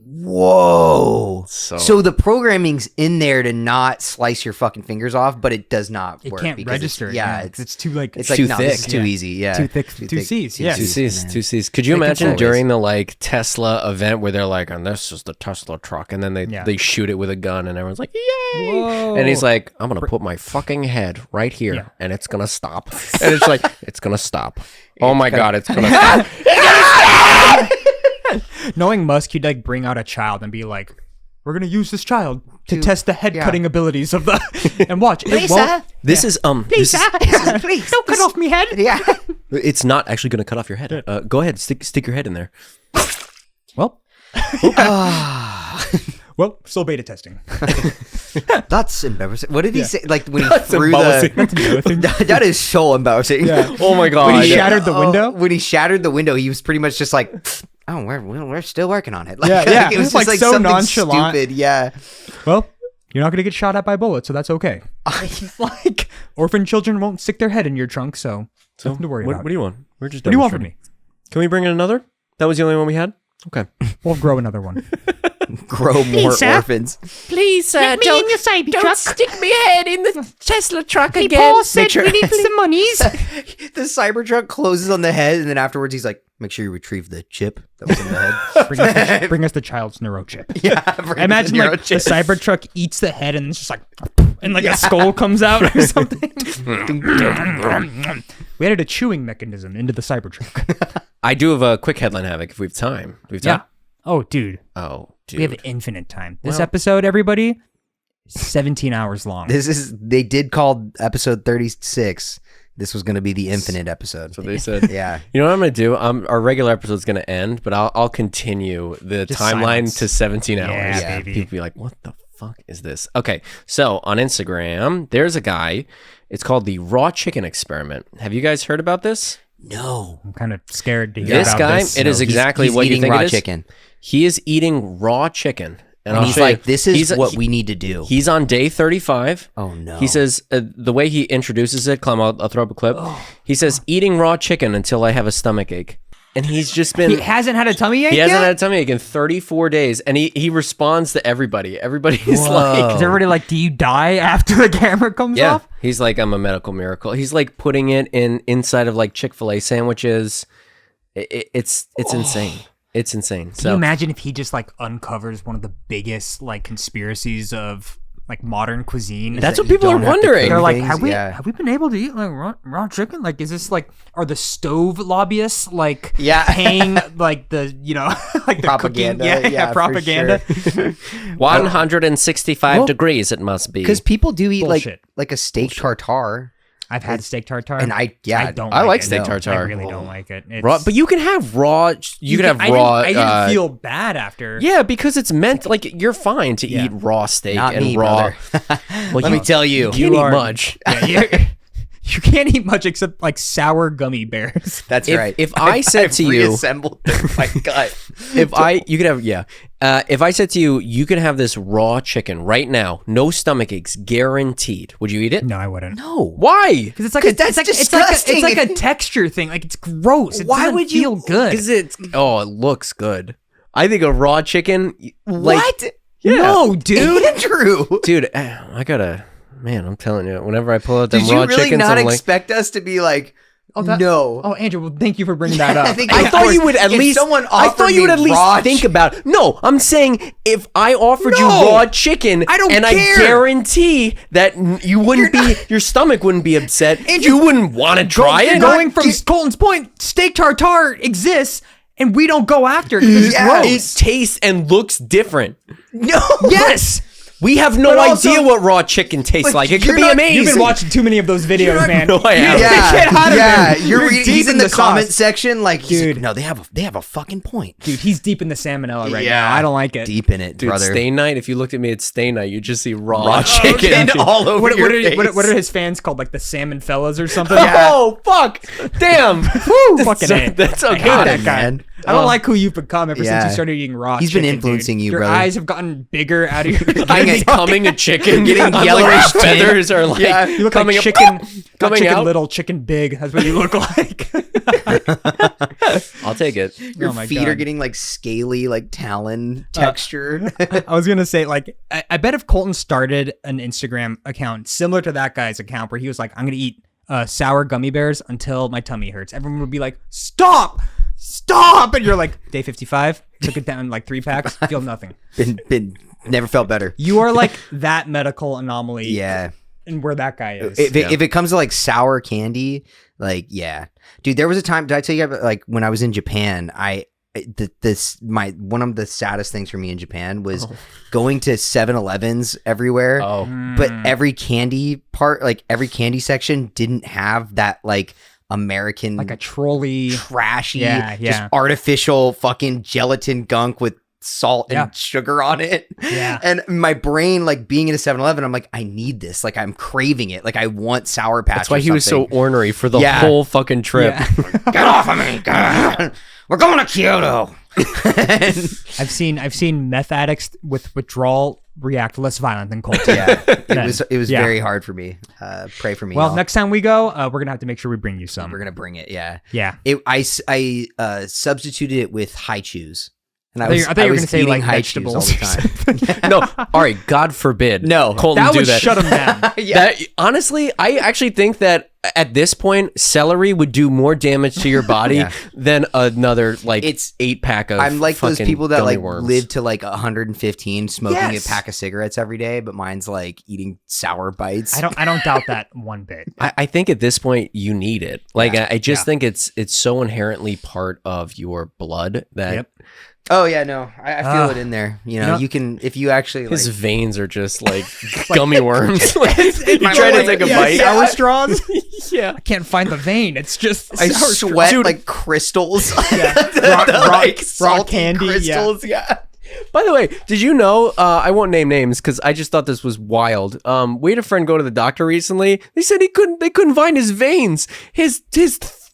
S3: Whoa.
S2: So-
S3: So the programming's in there to not slice your fucking fingers off, but it does not
S1: It
S3: work.
S1: can't
S3: because
S1: register. It's too like
S3: it's like
S2: too
S3: no,
S2: thick.
S3: this is too easy. Yeah.
S1: Too thick. Two C's. Yes.
S2: Two C's,
S3: man.
S2: two C's. Could you
S1: They can
S2: imagine
S1: always-
S2: during the like Tesla event where they're like, and this is the Tesla truck, and then they shoot it with a gun, and everyone's like, yay!
S1: Whoa.
S2: And he's like, I'm gonna put my fucking head right here, and it's gonna stop. And it's like, it's gonna stop. Oh my god, it's gonna stop.
S1: Knowing Musk, he'd like bring out a child and be like, "We're gonna use this child to test the head cutting abilities of the and watch." It won't.
S2: This is
S1: Please,
S2: this-
S3: Please,
S1: don't cut off me head.
S3: Yeah.
S2: it's not actually gonna cut off your head. Go ahead, stick your head in there.
S1: Well, still beta testing.
S3: That's embarrassing. What did he say? Like when he
S2: That's
S3: threw
S2: embarrassing.
S3: the. That is so embarrassing. Yeah.
S2: Oh my god.
S1: When he shattered the window.
S3: When he shattered the window, he was pretty much just like, "Oh, we're still working on it." Like,
S1: Yeah.
S3: it was
S1: It's
S3: just
S1: like so
S3: something
S1: nonchalant.
S3: stupid. Yeah.
S1: Well, you're not gonna get shot at by bullets, so that's okay. Like orphan children won't stick their head in your trunk, so nothing to worry
S2: what
S1: about.
S2: do you want? We're just.
S1: What do you want from me?
S2: Can we bring in another? That was the only one we had. Okay.
S1: We'll grow another one.
S3: Grow more
S1: sir.
S3: orphans.
S2: Please,
S1: Let me in your Cybertruck.
S2: stick me head in the Tesla truck
S1: Paul said we need some monies.
S3: The Cybertruck closes on the head, and then afterwards he's like, "Make sure you retrieve the chip that was in the head."
S1: Bring us the child's neurochip.
S3: Yeah.
S1: I imagine like the Cybertruck eats the head and it's just like, and like a skull comes out or something. We added a chewing mechanism into the Cybertruck.
S2: I do have a quick headline havoc if we have time. We've time.
S1: Oh, dude.
S2: Oh, dude.
S1: We have infinite time. This episode, everybody, 17 hours long.
S3: They did call episode 36. This was going to be the infinite episode.
S2: So they said,
S3: Yeah.
S2: You know what I'm going to do? Our regular episode's going to end, but I'll continue the
S1: Just
S2: timeline
S1: silence.
S2: to 17 hours.
S1: Yeah, baby.
S2: People be like, what the fuck is this? Okay. So on Instagram, there's a guy. It's called the Raw Chicken Experiment. Have you guys heard about this?
S3: No.
S1: I'm kind of scared to hear
S2: This
S1: about
S2: guy,
S1: this.
S2: it is exactly
S3: He's
S2: what you
S3: eating
S2: think
S3: raw
S2: it is.
S3: chicken.
S2: He is eating raw chicken.
S3: And
S2: I'll
S3: he's
S2: show you.
S3: like, "This is
S2: He's-
S3: what we need to do."
S2: He's on day 35.
S3: Oh, no.
S2: He says, the way he introduces it, Clem, I'll throw up a clip. He says, eating raw chicken until I have a stomach ache. And he's just been...
S1: He hasn't had a tummy ache
S2: He hasn't
S1: yet?
S2: had a tummy ache in 34 days. And he responds to everybody. Everybody's like...
S1: Is everybody like, do you die after the camera comes
S2: Yeah.
S1: off?
S2: He's like, I'm a medical miracle. He's like putting it inside of like Chick-fil-A sandwiches. It's insane. It's insane.
S1: Can you imagine if he just like uncovers one of the biggest like conspiracies of like modern cuisine?
S2: That's what
S3: you
S2: people are
S3: don't have to
S2: wondering.
S1: They're like,
S3: things,
S1: have we
S3: yeah.
S1: have we been able to eat like raw chicken? Like, is this like, are the stove lobbyists like paying like the like the
S3: Propaganda,
S1: cooking,
S3: yeah, for
S1: propaganda?
S2: 165 degrees it must be.
S3: Because people do eat
S1: Bullshit.
S3: like a steak tartare.
S1: I've had steak tartare,
S3: And I
S1: don't.
S2: I like
S1: it.
S2: steak
S1: No,
S2: tartare.
S1: I really don't like it. It's,
S2: raw, but you can have raw. You can have raw.
S1: I didn't feel bad after.
S2: Yeah, because it's meant like you're fine to eat raw steak
S3: Not
S2: and
S3: me,
S2: raw.
S3: brother.
S2: Well,
S3: Let me tell you.
S2: You can't eat
S1: are-
S2: much.
S1: Yeah, you can't eat much except like sour gummy bears.
S3: That's
S2: If-
S3: right.
S2: if I said to you-
S3: reassembled my gut.
S2: If I said to you, you can have this raw chicken right now, no stomach aches, guaranteed. Would you eat it?
S1: No, I wouldn't.
S2: No. Why?
S1: Because it's like
S3: 'Cause
S1: a,
S3: that's disgusting.
S1: It's like a texture thing. Like it's gross. It
S3: Why
S1: doesn't
S3: would you-
S1: feel good?
S2: Because it looks good. I think a raw chicken. Like,
S3: What?
S2: Yeah.
S1: No, dude.
S3: Andrew.
S2: Dude, I gotta. Man, I'm telling you, whenever I pull out them
S3: Did you
S2: raw
S3: really
S2: chickens,
S3: not
S2: I'm like,
S3: expect us to be like,
S1: that-
S3: no?
S1: Oh, Andrew, well, thank you for bringing that up.
S3: I think
S2: I
S3: of
S2: thought
S3: course,
S2: you would at
S3: if
S2: least.
S3: someone
S2: I
S3: offered
S2: thought you would
S3: me
S2: at least
S3: raw
S2: think
S3: chicken-
S2: about. No, I'm saying if I offered you
S3: No!
S2: raw chicken,
S1: I don't
S2: and
S1: care.
S2: I guarantee that you wouldn't be, your stomach wouldn't be upset, and you wouldn't want to try it.
S1: Going from Colton's point, steak tartare exists, and we don't go after it because it's
S3: Yeah,
S2: It
S1: gross.
S2: tastes and looks different.
S3: No.
S1: Yes.
S2: We have no
S3: But also-
S2: idea what raw chicken tastes
S3: But
S2: like. It
S3: you're
S2: could be
S3: not-
S2: amazing.
S1: You've been watching too many of those videos, man.
S2: No, I haven't.
S1: Get out of
S3: Yeah,
S1: there.
S3: you're reading,
S1: deep
S3: he's in the
S1: sauce.
S3: comment section, like, he's
S1: Dude.
S3: like, no, they have a fucking point.
S1: Dude, he's deep in the salmonella right
S3: Yeah.
S1: now. I don't like it.
S3: Deep in it,
S2: Dude,
S3: brother.
S2: Stay Night, if you looked at me at Stay Night, you just see raw,
S3: Raw
S2: chicken.
S3: chicken all over
S1: What,
S3: your
S1: what, are,
S3: face.
S1: what are his fans called? Like the salmon fellas or something?
S2: Oh, fuck. Damn.
S1: Woo, fucking
S2: So-
S1: A.
S2: that's
S1: I
S2: okay,
S1: hate that guy.
S3: man.
S1: I don't like who you've become ever
S3: Yeah.
S1: since you started eating raw
S3: He's been
S1: chicken,
S3: influencing
S1: dude.
S3: you,
S1: Your
S3: brother.
S1: eyes have gotten bigger out of your
S2: I'm becoming a chicken.
S3: Getting
S2: I'm
S3: yellowish
S2: like,
S3: tint.
S2: feathers are like
S3: Yeah.
S1: You look
S2: coming
S1: like
S2: up-
S1: chicken, not
S2: coming
S1: chicken
S2: out.
S1: little, chicken big. That's what you look like.
S2: I'll take it.
S3: Your
S1: Oh my
S3: feet are
S1: God.
S3: getting like scaly, like talon texture.
S1: I was gonna say, like, I bet if Colton started an Instagram account similar to that guy's account, where he was like, "I'm gonna eat sour gummy bears until my tummy hurts," everyone would be like, "Stop, stop!" And you're like, "Day 55, took it down like 3 packs, feel nothing."
S3: been never felt better.
S1: You are like that medical anomaly,
S3: Yeah.
S1: and where that guy is.
S3: If it comes to like sour candy, like, yeah, dude, there was a time, did I tell you about, like, when I was in Japan, one of the saddest things for me in Japan was going to 7-Elevens everywhere.
S2: Oh.
S3: But every candy part, like every candy section didn't have that like American,
S1: like a trolley.
S3: trashy,
S1: Yeah,
S3: just
S1: yeah.
S3: artificial fucking gelatin gunk with salt
S1: Yeah.
S3: and sugar on it.
S1: Yeah.
S3: And my brain, like being in a 7-Eleven, I'm like, I need this. Like, I'm craving it. Like, I want Sour Patch.
S2: That's why
S3: or
S2: he was so
S3: something.
S2: ornery for the
S3: Yeah.
S2: whole fucking trip.
S1: Yeah.
S3: Get off of me. We're going to Kyoto.
S1: I've seen meth addicts with withdrawal react less violent than Colton.
S3: Yeah, it was
S1: Yeah.
S3: very hard for me. Pray for me.
S1: Well,
S3: y'all.
S1: next time we go, we're gonna have to make sure we bring you some.
S3: we're gonna bring it. Yeah,
S1: Yeah.
S3: I substituted it with high chews, and I
S1: thought you were
S3: was
S1: gonna say,
S3: eating
S1: like,
S3: high chews all the
S1: vegetables
S3: time.
S2: No, all right, God forbid.
S3: No.
S2: Colton
S1: That
S2: do
S1: would
S2: that.
S1: shut him down.
S3: Yeah.
S2: That honestly, I actually think that at this point, celery would do more damage to your body
S3: Yeah.
S2: than another like
S3: It's-
S2: 8-pack of.
S3: I'm like those
S2: fucking
S3: people that
S2: gummy
S3: like
S2: worms.
S3: live to like 115, smoking
S1: Yes.
S3: a pack of cigarettes every day, but mine's like eating sour bites.
S1: I don't doubt that one bit.
S2: I think at this point you need it. Like
S3: Yeah.
S2: I just
S1: Yeah.
S2: think it's so inherently part of your blood that
S1: Yep.
S3: Oh yeah, no, I feel
S1: Ah.
S3: it in there. You
S1: You
S3: know,
S1: know-
S3: you can if you actually like.
S2: his veins are just like gummy worms. Like, you
S3: my
S2: try to
S3: mind-
S2: take a
S3: yeah,
S2: bite.
S3: yeah.
S1: Sour straws.
S2: Yeah.
S1: I can't find the vein. It's just
S3: I
S1: sour
S3: sweat
S2: Dude.
S3: like crystals.
S1: Yeah.
S3: The,
S1: Raw-
S3: like
S1: raw
S3: salty
S1: candy, yeah.
S3: crystals. Yeah.
S2: By the way, did you know? I won't name names because I just thought this was wild. We had a friend go to the doctor recently. They said they couldn't find his veins. His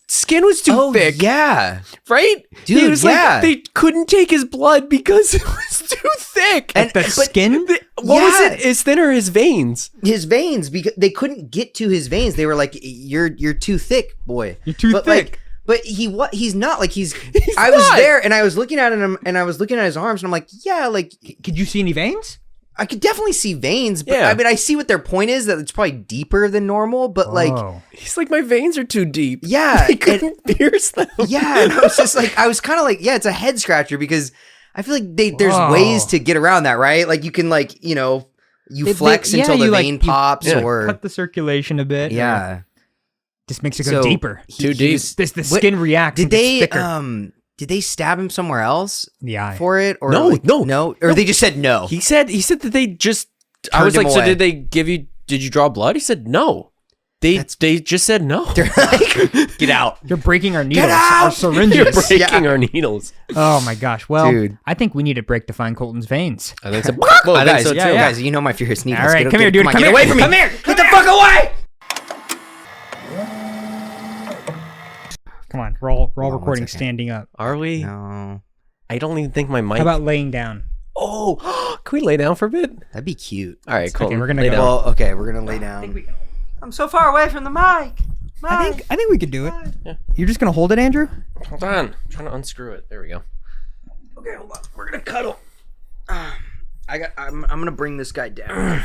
S2: skin was too thick.
S3: Yeah.
S2: Right?
S3: Dude,
S2: he was
S3: yeah.
S2: like, they couldn't take his blood because it was too thick.
S3: And-
S1: The
S3: but
S1: skin.
S2: What was
S3: Yeah.
S2: it? His thinner, his veins.
S3: His veins, because they couldn't get to his veins. They were like, "You're too thick, boy.
S1: You're too
S3: but,
S1: thick."
S3: Like, but he's not like he's. I was
S2: not.
S3: there and I was looking at him and I was looking at his arms and I'm like, yeah, like
S1: Could you see any veins?
S3: I could definitely see veins, but
S2: Yeah.
S3: I mean, I see what their point is, that it's probably deeper than normal, but like,
S1: Oh.
S2: He's like, my veins are too deep.
S3: yeah,
S2: They
S3: and-
S2: couldn't pierce them.
S3: yeah. And I was just like, I was kind of like, yeah, it's a head scratcher because I feel like there's
S1: Whoa.
S3: ways to get around that, right? Like you can like, you flex
S1: yeah,
S3: until the
S1: you, like,
S3: vein
S1: you
S3: pops
S2: Yeah.
S3: or
S1: cut the circulation a bit.
S3: yeah.
S1: Just makes it
S3: So,
S1: go deeper.
S2: Too deep.
S3: was-
S1: The
S3: what-
S1: skin reacts.
S3: Did
S1: and gets
S3: they
S1: thicker.
S3: did they stab him somewhere else
S1: The eye.
S3: for it or
S2: No,
S3: like,
S2: no.
S3: or they just said no?
S2: He said that they just. I
S3: Turned
S2: was
S3: him
S2: like, so
S3: away.
S2: did they give you? Did you draw blood? He said no. They just said no.
S3: They're like, get out.
S1: You're breaking our needles,
S3: out!
S1: our syringes.
S2: You're breaking
S3: Yeah.
S2: our needles.
S1: Oh my gosh. Well,
S3: Dude.
S1: I think we need a break to find Colton's veins.
S2: I think so.
S3: Whoa,
S2: I think
S3: guys,
S2: so too.
S1: yeah.
S3: guys, you know my furious needles.
S1: All right,
S3: Get-
S1: come
S3: get-
S1: here, dude.
S3: on,
S1: Come
S3: get
S1: here.
S3: away from me.
S1: Come here.
S3: Get the fuck away.
S1: Come on, we're all
S3: on one
S1: recording
S3: second.
S1: standing up.
S2: Are we?
S3: No,
S2: I don't even think my mic.
S1: How about laying down?
S2: Oh, can we lay down for a bit?
S3: that'd be cute.
S2: All right, cool.
S1: Okay, we're gonna
S2: lay
S1: go.
S2: down.
S3: Well, okay, we're gonna lay down. I'm so far away from the mic.
S1: I think we could do it.
S2: Yeah.
S1: You're just gonna hold it, Andrew?
S2: Hold on. I'm trying to unscrew it. There we go. Okay, hold on. We're gonna cuddle.
S3: I'm gonna bring this guy down.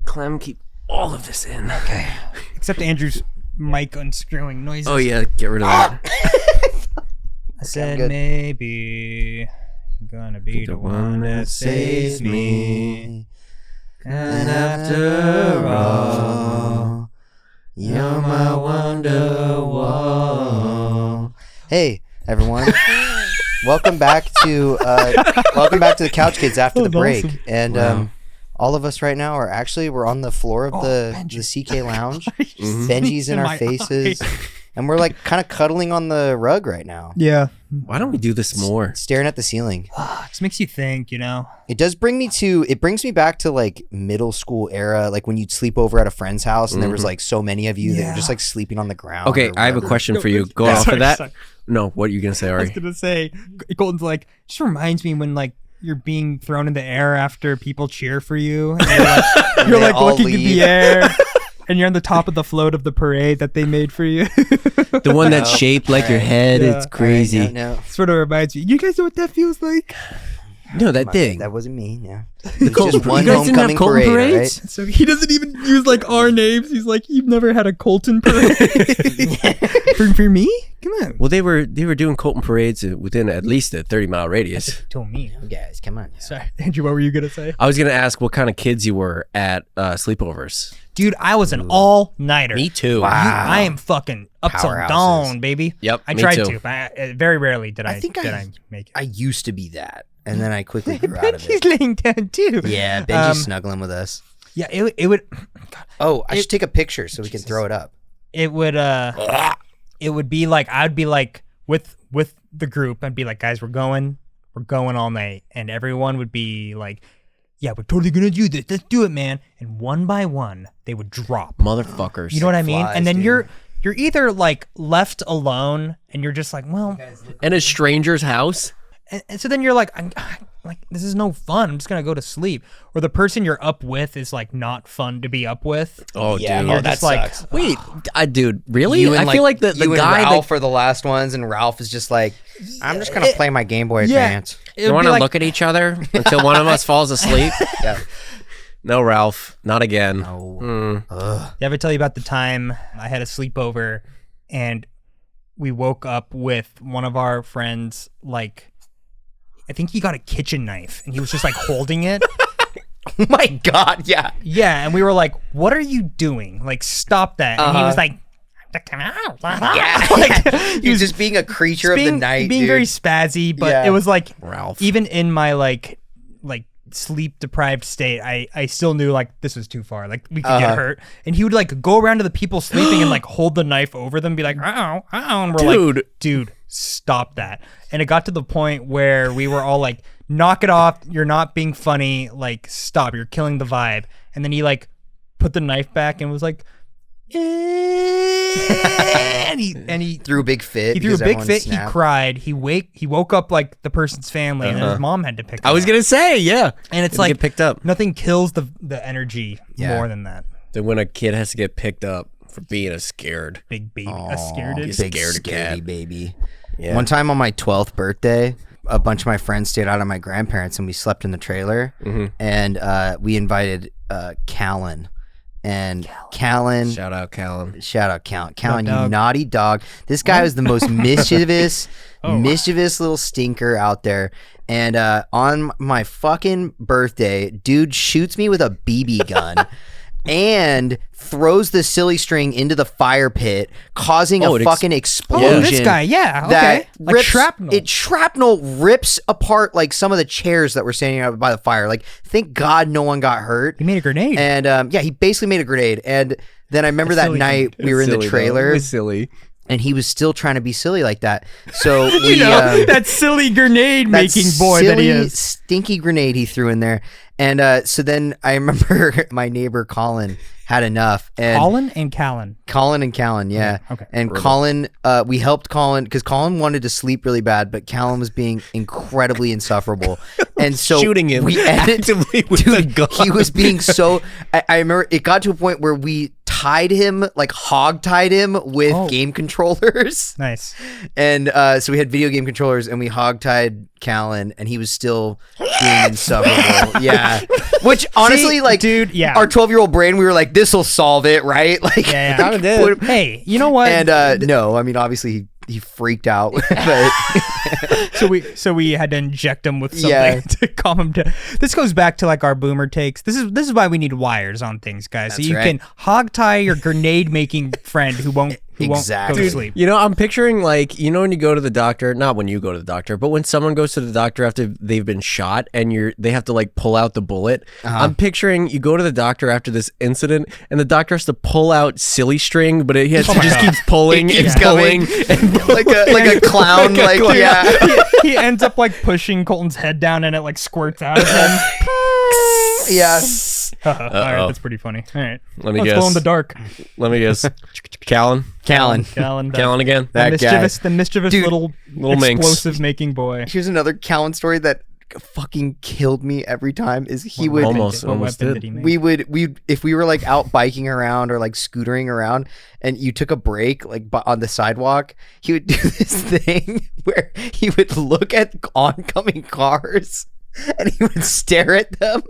S2: Clem, keep all of this in.
S1: Okay. Except Andrew's mic unscrewing noises.
S2: Oh yeah, get rid of that.
S1: I said
S3: good.
S1: maybe I'm gonna be the one that saves me. And after all,
S3: you're my wonderwall. Hey, everyone. welcome back to the Couch Kids after the break.
S1: Awesome.
S3: And all of us right now we're on the floor of the CK Lounge. Benji's in our faces. And we're like kind of cuddling on the rug right now.
S1: Yeah.
S2: Why don't we do this more?
S3: Staring at the ceiling.
S1: Just makes you think, you know.
S3: It brings me back to like middle school era, like when you'd sleep over at a friend's house and there was like so many of you that were just like sleeping on the ground.
S2: Okay,
S3: or
S2: I have a
S3: whatever.
S2: question for you. Going off of that. No, what are you gonna say,
S1: I was
S2: Ari?
S1: gonna say, Colton's like, just reminds me when like you're being thrown in the air after people cheer for you. And you're
S3: they
S1: like
S3: all
S1: looking in
S3: leave.
S1: the air, and you're on the top of the float of the parade that they made for you.
S2: The one that's shaped like your head.
S1: Yeah.
S2: It's crazy.
S3: No,
S1: Sort of reminds me. You guys know what that feels like?
S2: No, that thing.
S3: that wasn't me. Yeah,
S2: Col-
S3: just one
S2: you guys didn't have
S3: homecoming
S2: Colton
S3: parade,
S2: parades?
S3: right?
S1: So he doesn't even use like our names. He's like, you've never had a Colton parade. for me? Come on.
S2: Well, they were doing Colton parades within at least a 30-mile radius.
S1: Told me.
S3: Guys, come on.
S1: Sorry, Andrew. What were you gonna say?
S2: I was gonna ask what kind of kids you were at sleepovers.
S1: Dude, I was an all-nighter.
S2: Me too.
S3: Wow.
S1: I am fucking up till
S3: Powerhouses.
S1: dawn, baby.
S2: Yep,
S1: I
S2: me
S1: tried
S2: too.
S1: to, but very rarely did I
S3: think I
S1: make it.
S3: I used to be that, and then I quickly grew out of
S1: He's
S3: it.
S1: laying down too.
S3: Yeah, Benji's snuggling with us.
S1: Yeah, it would
S3: Oh, I should take a picture so we can throw it up.
S1: it would be like I'd be like with the group. I'd be like, guys, we're going all night, and everyone would be like, yeah, we're totally gonna do this. Let's do it, man. And one by one, they would drop.
S2: Motherfuckers.
S1: You know what I mean?
S3: flies,
S1: And then
S3: dude.
S1: you're either like left alone, and you're just like, well,
S2: In a stranger's house?
S1: and so then you're like, I'm like, this is no fun. I'm just gonna go to sleep. Or the person you're up with is like not fun to be up with.
S2: Oh,
S3: Yeah,
S2: dude.
S3: oh,
S1: You're
S3: that
S1: just like,
S3: sucks.
S2: Wait, dude, really?
S3: You and,
S2: I feel like the
S3: you
S2: guy
S3: and Ralph
S2: that...
S3: are the last ones, and Ralph is just like, I'm just gonna play my Game Boy
S1: yeah.
S3: Advance.
S1: It
S2: You
S1: would
S2: want
S1: be
S2: to
S1: like-
S2: look at each other until one of us falls asleep?
S3: Yeah.
S2: No, Ralph. Not again.
S3: Oh. Ugh.
S1: Did I ever tell you about the time I had a sleepover and we woke up with one of our friends, like, I think he got a kitchen knife and he was just like holding it.
S3: Oh my God, yeah.
S1: Yeah, and we were like, what are you doing? Like, stop that. And he was like,
S3: Yeah.
S1: like,
S3: He was just being a creature of the night,
S1: being
S3: dude.
S1: very spazzy, but
S3: Yeah.
S1: it was like,
S2: Ralph.
S1: even in my like sleep deprived state, I still knew like this was too far, like we could get hurt. And he would like go around to the people sleeping and like hold the knife over them, be like, ow, ow, and we're
S2: Dude.
S1: like, dude, stop that. And it got to the point where we were all like, knock it off, you're not being funny, like stop, you're killing the vibe. And then he like put the knife back and was like, and he
S3: Threw a big fit.
S1: he threw a
S3: because
S1: big
S3: everyone
S1: fit. He
S3: snapped.
S1: cried. He woke up like the person's family, and then his mom had to pick him
S2: I was
S1: up.
S2: going to say, yeah.
S1: And it's
S2: Gonna
S1: like
S2: get picked up.
S1: nothing kills the energy
S3: Yeah.
S1: more than that.
S2: Then when a kid has to get picked up for being a scared.
S1: Big baby, a
S3: Aw,
S1: scared
S3: big
S2: scared
S3: scaredy
S2: cat.
S3: baby.
S2: Yeah.
S3: One time on my 12th birthday, a bunch of my friends stayed out at my grandparents, and we slept in the trailer. And we invited Callan. And Callan,
S2: Shout out, Callum.
S3: shout out Callan, you
S1: dog.
S3: naughty dog. This guy was the most mischievous little stinker out there. And on my fucking birthday, dude shoots me with a BB gun and throws the silly string into the fire pit, causing a fucking explosion.
S1: Oh, this guy, yeah,
S3: That
S1: okay. Like
S3: rips,
S1: shrapnel.
S3: Shrapnel rips apart like some of the chairs that were standing out by the fire. Like, thank God no one got hurt.
S1: He made a grenade.
S3: And yeah, he basically made a grenade. And then I remember that
S1: silly
S3: night we were in the
S2: Silly, though. It
S3: trailer.
S2: was silly.
S3: and he was still trying to be silly like that. So we,
S1: that silly grenade making boy that he is.
S3: Stinky grenade he threw in there. And so then I remember my neighbor Colin had enough. And
S1: Colin and Callan,
S3: yeah.
S1: Okay.
S3: And Colin, we helped Colin because Colin wanted to sleep really bad, but Callan was being incredibly insufferable. And so
S2: shooting him actively with a gun.
S3: He was being so. I remember it got to a point where we tied him, like hog tied him with game controllers.
S1: Nice.
S3: And so we had video game controllers, and we hog tied Callan, and he was still being insufferable. Yeah. Which honestly, like,
S1: dude, yeah.
S3: Our 12-year-old brain, we were like, this will solve it, right? Like,
S1: yeah.
S2: Kind of did.
S1: Hey, you know what?
S3: And no, I mean, obviously he freaked out, but
S1: so we had to inject him with something to calm him down. This goes back to like our boomer takes. This is why we need wires on things, guys.
S3: That's
S1: so you can hog tie your grenade making friend who won't go to sleep.
S2: You know, I'm picturing like, you know, when you go to the doctor, not when you go to the doctor, but when someone goes to the doctor after they've been shot and they have to like pull out the bullet. I'm picturing you go to the doctor after this incident and the doctor has to pull out silly string, but he has to just keeps pulling and pulling and
S3: like a clown,
S1: He ends up like pushing Colton's head down and it like squirts out of him.
S3: Yeah.
S1: All right, that's pretty funny. All right,
S2: Let me
S1: let's
S2: guess.
S1: glow in the dark.
S2: Let me guess. Callan again.
S3: That
S1: the mischievous
S3: Dude,
S1: little
S2: minx.
S1: explosive making boy.
S3: Here's another Callan story that fucking killed me every time. Is he would
S2: almost
S1: did
S2: did.
S1: he make?
S3: we if we were like out biking around or like scootering around and you took a break like on the sidewalk, he would do this thing where he would look at oncoming cars and he would stare at them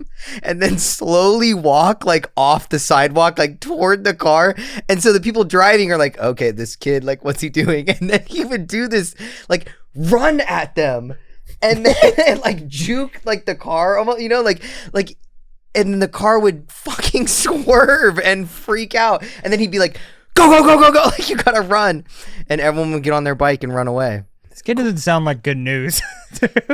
S3: and then slowly walk like off the sidewalk like toward the car. And so the people driving are like, okay, this kid, like, what's he doing? And then he would do this like run at them and then like juke like the car almost, you know, like and then the car would fucking swerve and freak out. And then he'd be like, go, like you gotta run. And everyone would get on their bike and run away.
S1: This kid doesn't sound like good news.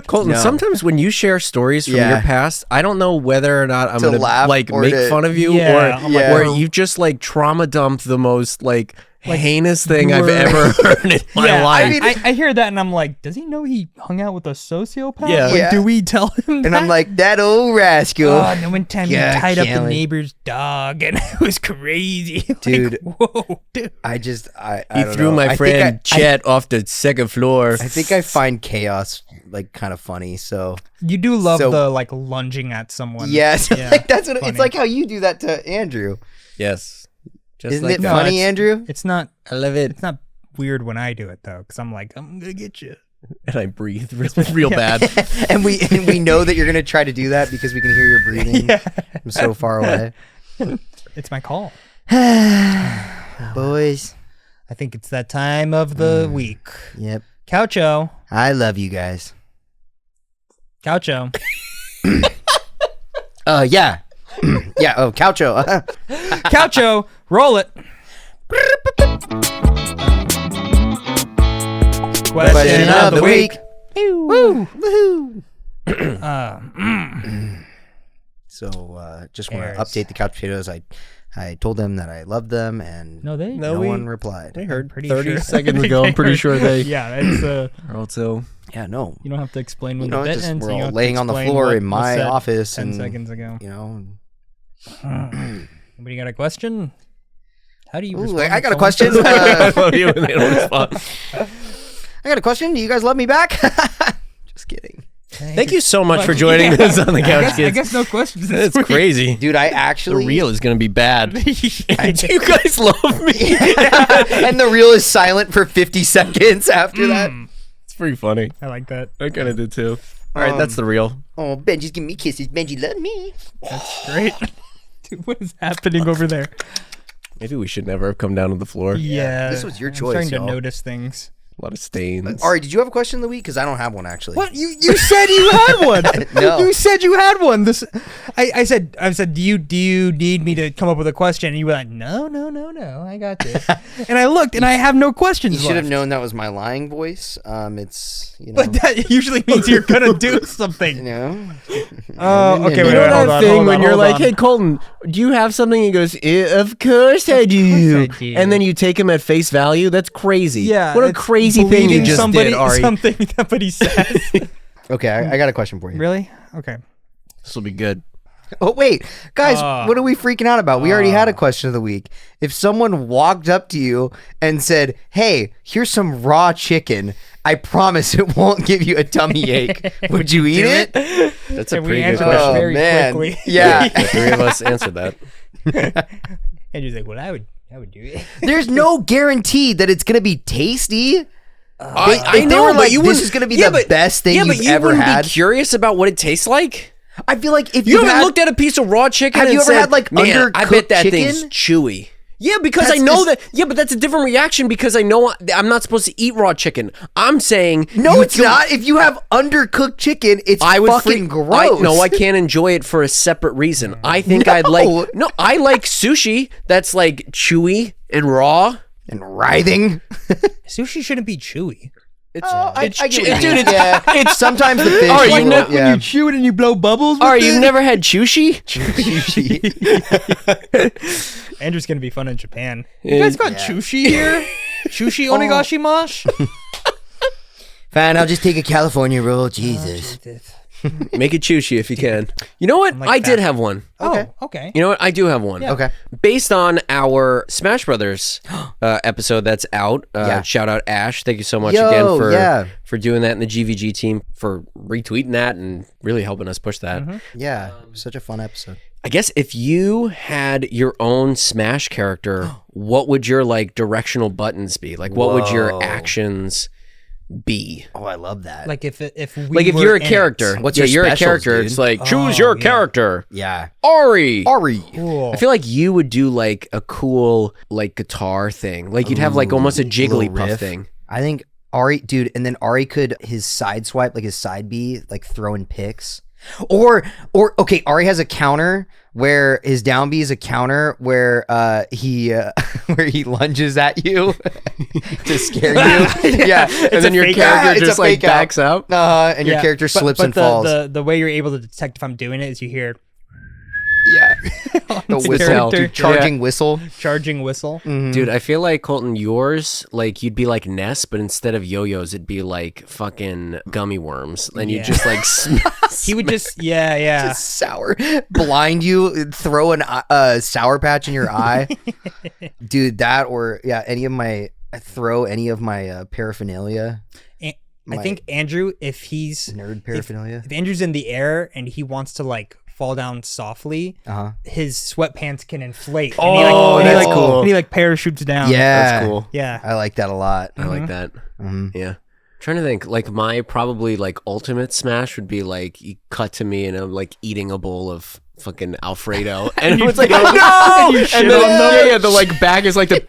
S2: Colton, sometimes when you share stories from your past, I don't know whether or not I'm going to like make fun of you or where you just like trauma dump the most like heinous thing I've ever heard in my life.
S1: I hear that and I'm like, does he know he hung out with a sociopath?
S2: Yeah.
S1: Like, do we tell him that?
S3: And I'm like, that old rascal.
S1: Oh, and then one time he tied up the neighbor's dog and it was crazy.
S3: Dude.
S1: Like, whoa, dude.
S3: I
S2: He threw my friend Chet off the second floor.
S3: I think I find chaos like kind of funny. So
S1: you do love the like lunging at someone.
S3: Yes.
S1: Yeah,
S3: like that's what
S1: funny.
S3: it's like how you do that to Andrew.
S2: Yes. Just
S3: Isn't
S2: like
S3: it funny, Andrew?
S1: It's not.
S2: I love it.
S1: It's not weird when I do it though, because I'm like, I'm gonna get you.
S2: And I breathe real bad.
S3: and we know that you're gonna try to do that because we can hear your breathing from so far away.
S1: It's my call.
S3: Boys.
S1: I think it's that time of the week.
S3: Yep.
S1: Coucho.
S3: I love you guys.
S1: Coucho.
S3: Yeah. Yeah, Coucho.
S1: Coucho, roll it. Question of the week.
S3: Woo! Woohoo! So, just want to update the couch potatoes. I told them that I loved them, and no one replied.
S2: They heard
S1: pretty
S2: 30
S1: sure.
S2: seconds ago. I'm pretty sure they.
S1: Yeah, it's
S2: Also.
S3: Yeah, no.
S1: You don't have to explain when the bit ends.
S3: We're all laying on the floor in my office
S1: 10
S3: and
S1: seconds ago.
S3: You know.
S1: Anybody got a question? How do you respond?
S3: I got a question.
S2: I love you when they don't respond.
S3: I got a question. Do you guys love me back? Just kidding.
S2: Thank you so much for joining us on the Couch Kids.
S1: I guess no questions.
S2: That's crazy.
S3: Dude, the
S2: reel is going to be bad. Do you guys love me?
S3: And the reel is silent for 50 seconds after that.
S2: It's pretty funny.
S1: I like that.
S2: I kind of did too. All right, that's the reel.
S3: Oh, Benji's giving me kisses. Benji, love me.
S1: That's great. Dude, what is happening over there?
S2: Maybe we should never have come down to the floor.
S1: Yeah.
S3: This was your choice,
S1: I'm starting
S3: y'all.
S1: to notice things.
S2: A lot of stains.
S3: Ari, did you have a question of the week? Because I don't have one actually.
S1: What you said you had one?
S3: No.
S1: You said you had one. I said do you need me to come up with a question? And you were like, no, I got this. And I looked and I have no questions.
S3: You should have
S1: left.
S3: known that was my lying voice. It's
S1: But that usually means you're gonna do something. Oh, okay.
S2: You
S1: Wait,
S2: know
S1: hold
S2: that
S1: on,
S2: thing
S1: hold
S2: when
S1: on,
S2: you're
S1: hold
S2: like,
S1: on.
S2: "Hey, Colton, do you have something?" He goes, "Of course I do." And then you take him at face value. That's crazy.
S1: Yeah,
S2: what a
S1: it's
S2: crazy thing you
S1: believing
S2: just
S1: somebody,
S2: did, Ari.
S1: Something somebody says.
S3: Okay, I got a question for you.
S1: Really? Okay.
S2: This will be good.
S3: Oh wait, guys, what are we freaking out about? We already had a question of the week. If someone walked up to you and said, "Hey, here's some raw chicken. I promise it won't give you a tummy ache," would you eat it?
S2: That's a
S1: And we
S2: pretty good
S1: answered
S2: question.
S1: that very
S3: man.
S1: quickly.
S3: Yeah.
S2: The three of us answered that.
S1: And you're like, well, I would do it.
S3: There's no guarantee that it's gonna be tasty.
S2: I
S3: If they
S2: know,
S3: were
S2: but
S3: like,
S2: you
S3: this
S2: wouldn't-
S3: is gonna be
S2: yeah,
S3: the
S2: but-
S3: best thing
S2: yeah, but
S3: you've
S2: you
S3: ever
S2: wouldn't
S3: had.
S2: be curious about what it tastes like?
S3: I feel like if
S2: You
S3: you
S2: haven't looked at a piece of raw chicken
S3: Have
S2: and
S3: you ever
S2: said,
S3: had, like,
S2: "Man, I
S3: undercooked
S2: bet that thing's
S3: chicken?"
S2: chewy." Yeah, because I
S3: That's
S2: know
S3: just-
S2: that. Yeah, but that's a different reaction because I know I'm not supposed to eat raw chicken. I'm saying
S3: No,
S2: you
S3: it's not. If you have undercooked chicken, it's
S2: I would
S3: fucking gross.
S2: I can't enjoy it for a separate reason. I think I'd like. No, I like sushi that's like chewy and raw.
S3: And writhing.
S1: Sushi shouldn't be chewy.
S2: It's,
S3: I get what you
S2: dude.
S3: mean.
S2: It's,
S3: Yeah.
S2: it's
S3: Sometimes the fish.
S2: Are
S3: is
S2: you
S3: a
S2: know-
S3: little- yeah.
S1: chew it and you blow bubbles.
S2: All right, you've never had sushi?
S1: Andrew's gonna be fun in Japan. You guys got sushi here? Sushi onegashimasu?
S3: Fine, I'll just take a California roll. Jesus.
S2: Make it sushi if you can. You know what?
S1: like
S2: I did
S1: that.
S2: have one.
S3: Okay.
S1: Oh, okay.
S2: You know what? I do have one.
S3: Okay.
S2: Based on our Smash Brothers episode that's out.
S3: Yeah.
S2: Shout out Ash. Thank you so much
S3: Yo,
S2: again
S3: yeah.
S2: for doing that, and the GVG team for retweeting that and really helping us push that.
S3: Yeah. Such a fun episode.
S2: I guess if you had your own Smash character, what would your like directional buttons be? Like what would your
S3: Whoa.
S2: actions be?
S3: Oh, I love that.
S1: Like if we
S2: Like if
S1: were
S2: you're a
S1: in
S2: character,
S1: it.
S3: What's
S2: yeah,
S3: your
S2: you're a
S3: specials,
S2: character.
S3: dude?
S2: It's like choose your character.
S3: Yeah.
S2: Ari.
S3: Ari.
S1: Cool.
S2: I feel like you would do like a cool like guitar thing. Like you'd have like almost a
S3: little
S2: Jigglypuff
S3: riff.
S2: thing.
S3: I think Ari, dude, and then Ari could his side swipe, like his side B, like throwing picks. Or okay, Ari has a counter where his down B is a counter where he where he lunges at you to scare you. Yeah.
S2: And then your
S1: fake
S2: character
S3: out. It's
S2: just
S3: a
S2: like
S3: fake out.
S2: backs out.
S3: And your character slips
S1: but
S3: and falls.
S1: The way you're able to detect if I'm doing it is you hear
S3: Yeah. The
S1: the
S3: whistle.
S1: character.
S3: Charging whistle.
S1: charging whistle.
S2: Dude, I feel like Colton, yours, like you'd be like Ness, but instead of yo-yos, it'd be like fucking gummy worms. And you
S1: Yeah.
S2: just like
S1: He would just yeah.
S3: Sour. Blind you, throw an sour patch in your eye. Dude, that or throw any of my paraphernalia.
S1: I think Andrew, if he's
S3: Nerd paraphernalia.
S1: if Andrew's in the air and he wants to like fall down softly, his sweatpants can inflate.
S2: Oh,
S1: and he
S2: that's
S1: like,
S2: cool.
S1: And he like parachutes down.
S3: Yeah.
S2: That's cool.
S1: Yeah.
S3: I like that a lot.
S2: I like that.
S3: Mhm.
S2: Yeah. Trying to think, like my probably like ultimate smash would be like you cut to me and I'm like eating a bowl of fucking Alfredo, and it's like no,
S1: You
S2: and
S1: shit
S2: then
S1: on them.
S2: the like back is like the,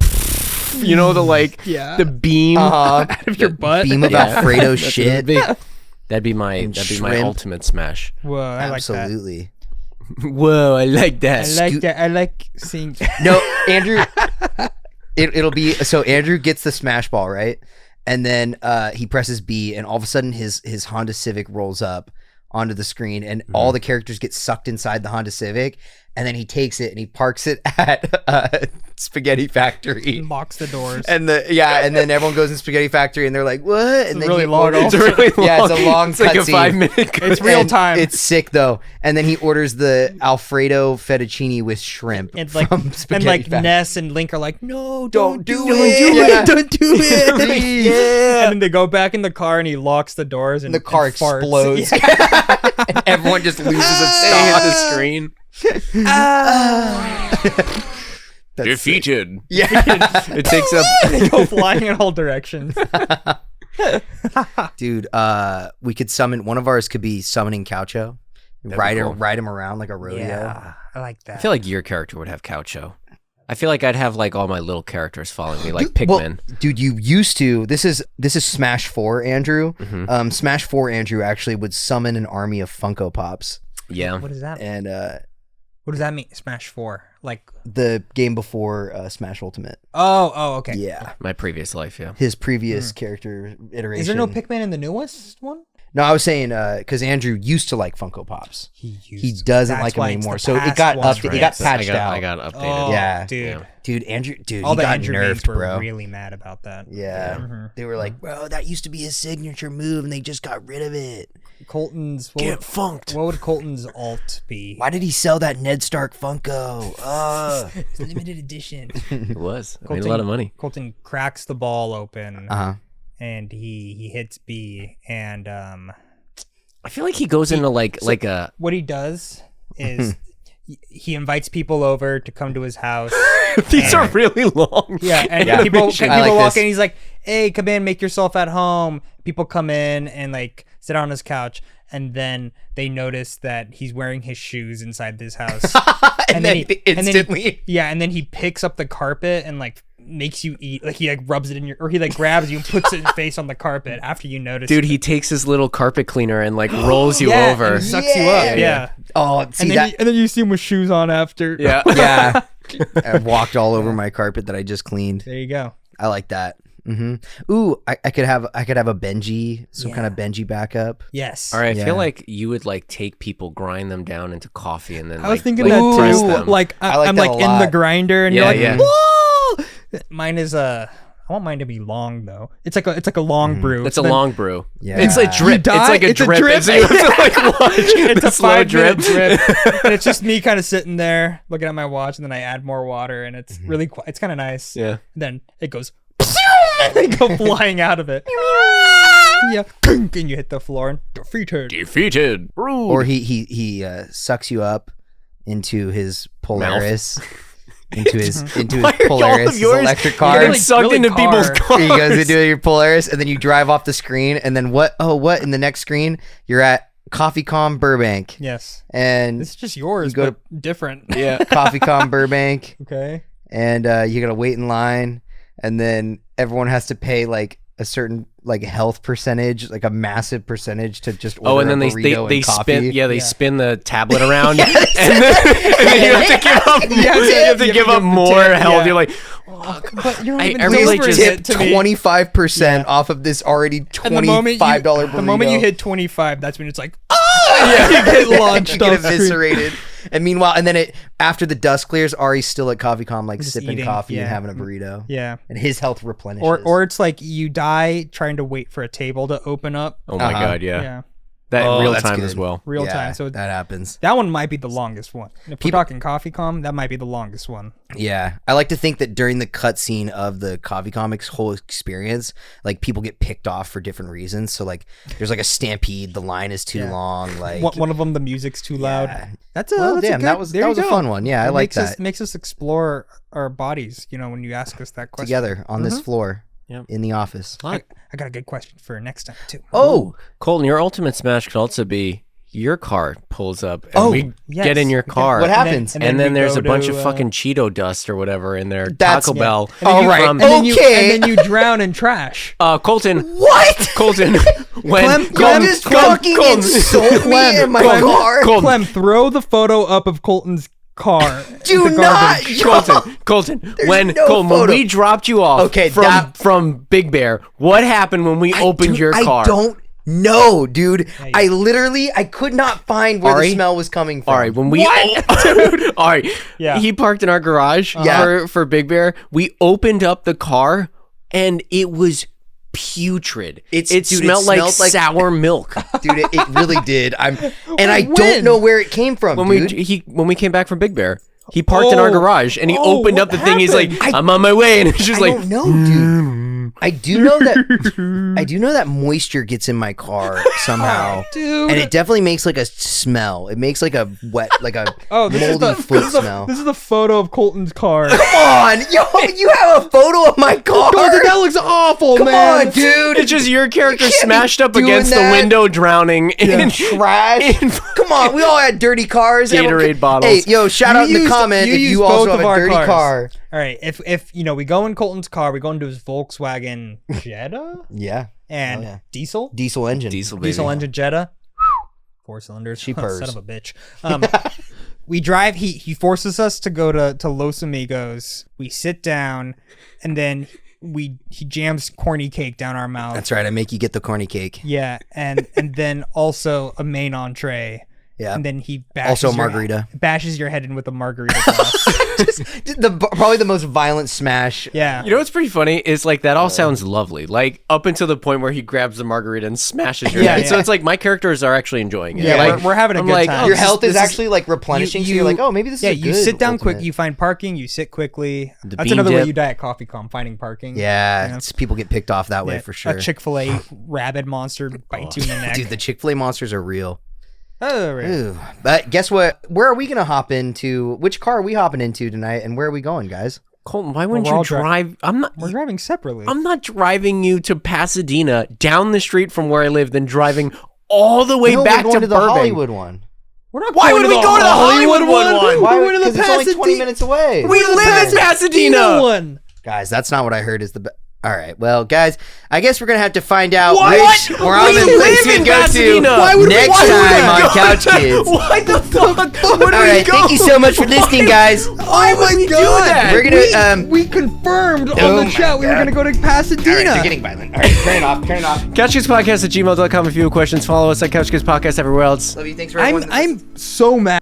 S2: you know, the like the beam
S1: Out of your butt.
S3: Beam of
S2: Yeah.
S3: Alfredo
S2: That's what
S3: shit.
S2: that'd be my
S3: shrimp.
S2: ultimate smash.
S1: Whoa, I like that.
S3: Absolutely.
S2: Whoa, I like that.
S1: I like that. I like seeing.
S3: No, Andrew. It'll be so. Andrew gets the smash ball right, and then he presses B, and all of a sudden his Honda Civic rolls up onto the screen, and all the characters get sucked inside the Honda Civic, and then he takes it and he parks it at Spaghetti Factory.
S1: Locks the doors.
S3: And and then everyone goes in Spaghetti Factory, and they're like, "What?" And then
S1: really
S3: he
S1: long
S3: orders-
S1: also.
S2: It's really long.
S3: Yeah, it's a long
S2: It's like a
S3: cutscene.
S2: 5-minute.
S1: It's real
S3: And
S1: time.
S3: It's sick though. And then he orders the Alfredo fettuccine with shrimp
S1: and like
S3: from Spaghetti
S1: and like
S3: Factory.
S1: Ness and Link are like, no,
S3: Don't
S1: do
S3: do
S1: it,
S3: it. Yeah.
S1: don't do it.
S3: Please.
S1: Yeah. And then they go back in the car and he locks the doors and
S3: The car
S1: and farts.
S3: explodes.
S1: Yeah.
S3: And everyone just loses its
S2: Staying at the
S3: stock.
S2: screen.
S3: That's
S2: Defeated.
S3: sick. Yeah,
S2: It takes up.
S1: They go flying in all directions.
S3: dude. We could summon one of ours. Could be summoning Caucho.
S2: be
S3: Ride
S2: cool.
S3: him around like a rodeo.
S1: Yeah, I like that.
S2: I feel like your character would have Caucho. I feel like I'd have like all my little characters following me, like Pikmin.
S3: Well, dude, you used to. This is Smash 4, Andrew. Smash 4, Andrew actually would summon an army of Funko Pops.
S2: Yeah.
S1: What is that?
S3: And
S1: what does that mean? Smash 4, like
S3: the game before Smash Ultimate.
S1: Oh, okay.
S3: Yeah,
S2: my previous life. Yeah.
S3: His previous character iteration.
S1: Is there no Pikmin in the newest one?
S3: No, I was saying because Andrew used to like Funko Pops. He doesn't like them anymore, so it got
S1: right.
S3: it got patched out.
S2: I got updated.
S1: Oh,
S3: Yeah.
S1: dude.
S3: Andrew,
S1: All
S3: he
S1: the
S3: got
S1: Andrew
S3: nerfed,
S1: mates were
S3: bro.
S1: really mad about that.
S3: Yeah, they were like, bro, that used to be his signature move, and they just got rid of it.
S1: Colton's
S2: funked.
S1: What would Colton's alt be?
S3: Why did he sell that Ned Stark Funko?
S1: It's limited edition.
S2: It was. I made a lot of money.
S1: Colton cracks the ball open,
S3: and
S1: he hits B, and
S2: I feel like he goes into like a.
S1: What he does is he invites people over to come to his house.
S2: These are really long.
S1: Yeah, and people
S3: like
S1: walk
S3: this.
S1: in. He's like, "Hey, come in, make yourself at home." People come in and like sit on his couch, and then they notice that he's wearing his shoes inside this house.
S3: and then instantly,
S1: and then he picks up the carpet and like makes you eat. Like he like rubs it in your, or he like grabs you and puts it in face on the carpet after you notice.
S2: Dude, he takes his little carpet cleaner and like rolls you
S1: Yeah,
S2: over.
S1: and sucks you up. Yeah.
S3: Oh, see
S1: And then you see him with shoes on after.
S2: Yeah.
S3: Yeah. I walked all over my carpet that I just cleaned.
S1: There you go.
S3: I like that. Ooh, I could have a Benji, some kind of Benji backup.
S1: Yes.
S2: All right, I
S3: Yeah.
S2: feel like you would like take people, grind them down into coffee, and then
S1: I was
S2: like,
S1: thinking
S2: like,
S1: that
S2: press
S1: too.
S2: them.
S1: Like
S3: I like
S1: I'm
S3: that
S1: like
S3: a
S1: in the
S3: lot.
S1: grinder, and
S2: Yeah,
S1: you're like,
S2: yeah.
S1: whoa. Mine is I want mine to be long though. It's like a long brew.
S2: It's
S1: So
S2: a
S1: then
S2: long brew.
S3: Yeah.
S2: It's a drip. It's
S1: die?
S2: like a
S1: It's a
S2: drip.
S1: drip.
S2: And so you have to like watch
S1: It's
S2: the
S1: a
S2: slow
S1: 5-minute drip, and it's just me kind of sitting there looking at my watch, and then I add more water, and it's really it's kind of nice.
S2: Yeah.
S1: Then it goes, and they go flying out of it. Yeah, and you hit the floor and defeated.
S3: Or he sucks you up into his Polaris. Into his Polaris, his electric car.
S2: Getting sucked
S1: really
S2: into
S1: car.
S2: people's cars.
S3: He goes into your Polaris, and then you drive off the screen, and then what? Oh, what? In the next screen, you're at CoffeeCom Burbank.
S1: Yes,
S3: And
S1: it's just yours,
S3: go
S1: but different.
S2: Yeah.
S3: CoffeeCom Burbank,
S1: Okay.
S3: and you gotta wait in line, and then everyone has to pay like a certain like health percentage, like a massive percentage to just order
S2: And then
S3: a
S2: they
S3: burrito and coffee.
S2: spin the tablet around, and then you have to give up. You have to give up more health.
S1: Yeah.
S2: You're like,
S1: But you're not even
S2: I really
S1: delivering
S2: just
S1: it
S3: Tip
S1: to me.
S3: 25% off of this already
S1: And the moment
S3: $25 burrito.
S1: the moment you hit 25, that's when it's like, you get launched
S3: you get
S1: off screen.
S3: eviscerated. And meanwhile, and then after the dust clears, Ari's still at CoffeeCom, like
S1: Just
S3: sipping
S1: eating,
S3: coffee and
S1: yeah.
S3: having a burrito.
S1: Yeah.
S3: And his health replenishes.
S1: Or it's like you die trying to wait for a table to open up.
S2: oh my god, yeah,
S1: Yeah.
S2: that
S3: Oh,
S2: real
S3: that's
S2: time
S3: good.
S2: as well.
S1: Real
S3: Yeah,
S1: time. So
S3: that happens.
S1: that one might be the longest one. If we're talking CoffeeCom, that might be the longest one.
S3: Yeah, I like to think that during the cutscene of the CoffeeCom's whole experience, like people get picked off for different reasons. So like, there's like a stampede, the line is too long. Like
S1: One of them, the music's too loud.
S3: Yeah.
S1: That's a
S3: Well,
S1: that's a
S3: damn,
S1: good,
S3: that was
S1: there you
S3: a
S1: go.
S3: fun one. Yeah, I
S1: It
S3: like that.
S1: Makes us explore our bodies. You know, when you ask us that question.
S3: Together on this floor
S2: Yep.
S3: in the office.
S1: I got a good question for next time too.
S3: Oh,
S2: Colton, your ultimate smash could also be your car pulls up and
S3: Oh,
S2: we
S1: yes.
S2: get in your car.
S3: what happens?
S2: And then
S1: we
S2: there's
S1: go
S2: a bunch
S1: to,
S2: of fucking Cheeto dust or whatever in there.
S3: That's-
S2: Taco Bell.
S3: All right.
S2: From-
S3: Okay.
S1: And then you drown in trash.
S2: Colton.
S3: what?
S2: Colton. When
S3: You just fucking insult me in my car?
S2: Colton.
S1: Clem, throw the photo up of Colton's car.
S3: Do
S1: in the
S3: not.
S1: garbage.
S2: Colton, when
S3: no
S2: Colton, when
S3: photo.
S2: we dropped you off
S3: Okay,
S2: from Big Bear, what happened when we opened
S3: Dude,
S2: your car?
S3: I don't know, dude. I could not find where
S2: Ari?
S3: the smell was coming from.
S2: All right, when we all right,
S1: Yeah.
S2: he parked in our garage for Big Bear. We opened up the car and it was putrid. It smelled like sour milk.
S3: Dude, it really did. I
S1: When?
S3: don't know where it came from,
S2: when
S3: dude.
S2: when we came back from Big Bear, he parked in our garage and he opened up the thing. He's like, I'm on my way, and it's just
S3: I
S2: like,
S3: don't know, dude. I do know that moisture gets in my car somehow,
S1: Dude.
S3: and it definitely makes like a smell. It makes like a wet, like a
S1: This is
S3: moldy foot smell.
S1: This is the photo of Colton's car.
S3: Come on, yo, you have a photo of my car.
S1: Colton, that looks awful,
S3: Come
S1: man.
S3: on, dude.
S2: it's just your character
S3: You can't be
S2: smashed up
S3: doing
S2: against
S3: that.
S2: the window, drowning in
S3: Trash. Come on, we all had dirty cars.
S2: Gatorade bottles.
S3: Hey, yo, shout out in the comment if
S1: used
S3: you
S1: both
S3: also
S1: of
S3: have a
S1: our
S3: dirty
S1: cars.
S3: car.
S1: All right. If we go in Colton's car, we go into his Volkswagen Jetta.
S3: Yeah.
S1: And diesel
S3: engine.
S2: Diesel
S1: engine Jetta. 4 cylinders.
S3: She purrs.
S1: Son of a bitch. We drive. He forces us to go to Los Amigos. We sit down, and then he jams corny cake down our mouth.
S3: That's right. I make you get the corny cake.
S1: Yeah, and then also a main entree.
S3: Yeah.
S1: And then he bashes
S3: also margarita.
S1: Bashes your head in with a margarita glass.
S3: Probably the most violent smash.
S1: Yeah.
S2: You know what's pretty funny is like that all sounds lovely. Like up until the point where he grabs the margarita and smashes your head. So it's like my characters are actually enjoying it.
S1: Yeah,
S2: like,
S1: we're having a good time.
S3: Your health is actually like replenishing. So you're like, oh, maybe this is a good
S1: you sit down
S3: ultimate.
S1: quick. You find parking. You sit quickly.
S2: The
S1: That's
S2: bean
S1: another way
S2: dip.
S1: you die at Coffee Com, finding parking.
S3: Yeah, people get picked off that way for sure.
S1: A Chick-fil-A rabid monster bites you in the neck.
S3: Dude, the Chick-fil-A monsters are real.
S1: Oh, right.
S3: Ooh. But guess what? Where are we gonna hop into? Which car are we hopping into tonight? And where are we going, guys?
S2: Colton, why wouldn't
S1: we're all
S2: you drive?
S1: We're driving separately.
S2: I'm not driving you to Pasadena down the street from where I live, then driving all the way back
S3: we're going to the
S2: Burbank.
S3: Hollywood one.
S1: We're not.
S2: Why would we go to the Hollywood one?
S3: Why?
S1: We're going to the
S3: Because it's only 20 minutes away.
S2: We live in Pasadena.
S1: One.
S3: Guys, that's not what I heard. All right, well, guys, I guess we're gonna have to find out
S2: What?
S3: which we're on
S2: We
S3: the
S2: live
S3: place we
S2: in
S3: go
S2: Pasadena.
S3: to
S2: Why would we-
S3: next
S2: why would we
S3: time on
S2: go
S3: Couch
S2: there?
S3: Kids.
S2: Why the fuck?
S3: All right, thank you so much for listening, guys.
S2: Why would we do that?
S3: We're gonna
S1: We confirmed
S3: Oh
S1: on
S3: my
S1: the chat we were
S3: God.
S1: going to go to Pasadena.
S3: All right, they're getting violent. All right, turn it off. Turn it off.
S2: CouchKidsPodcast@gmail.com if you have questions. Follow us at CouchKidsPodcast everywhere else.
S3: Love you. Thanks for everyone.
S1: I'm so mad.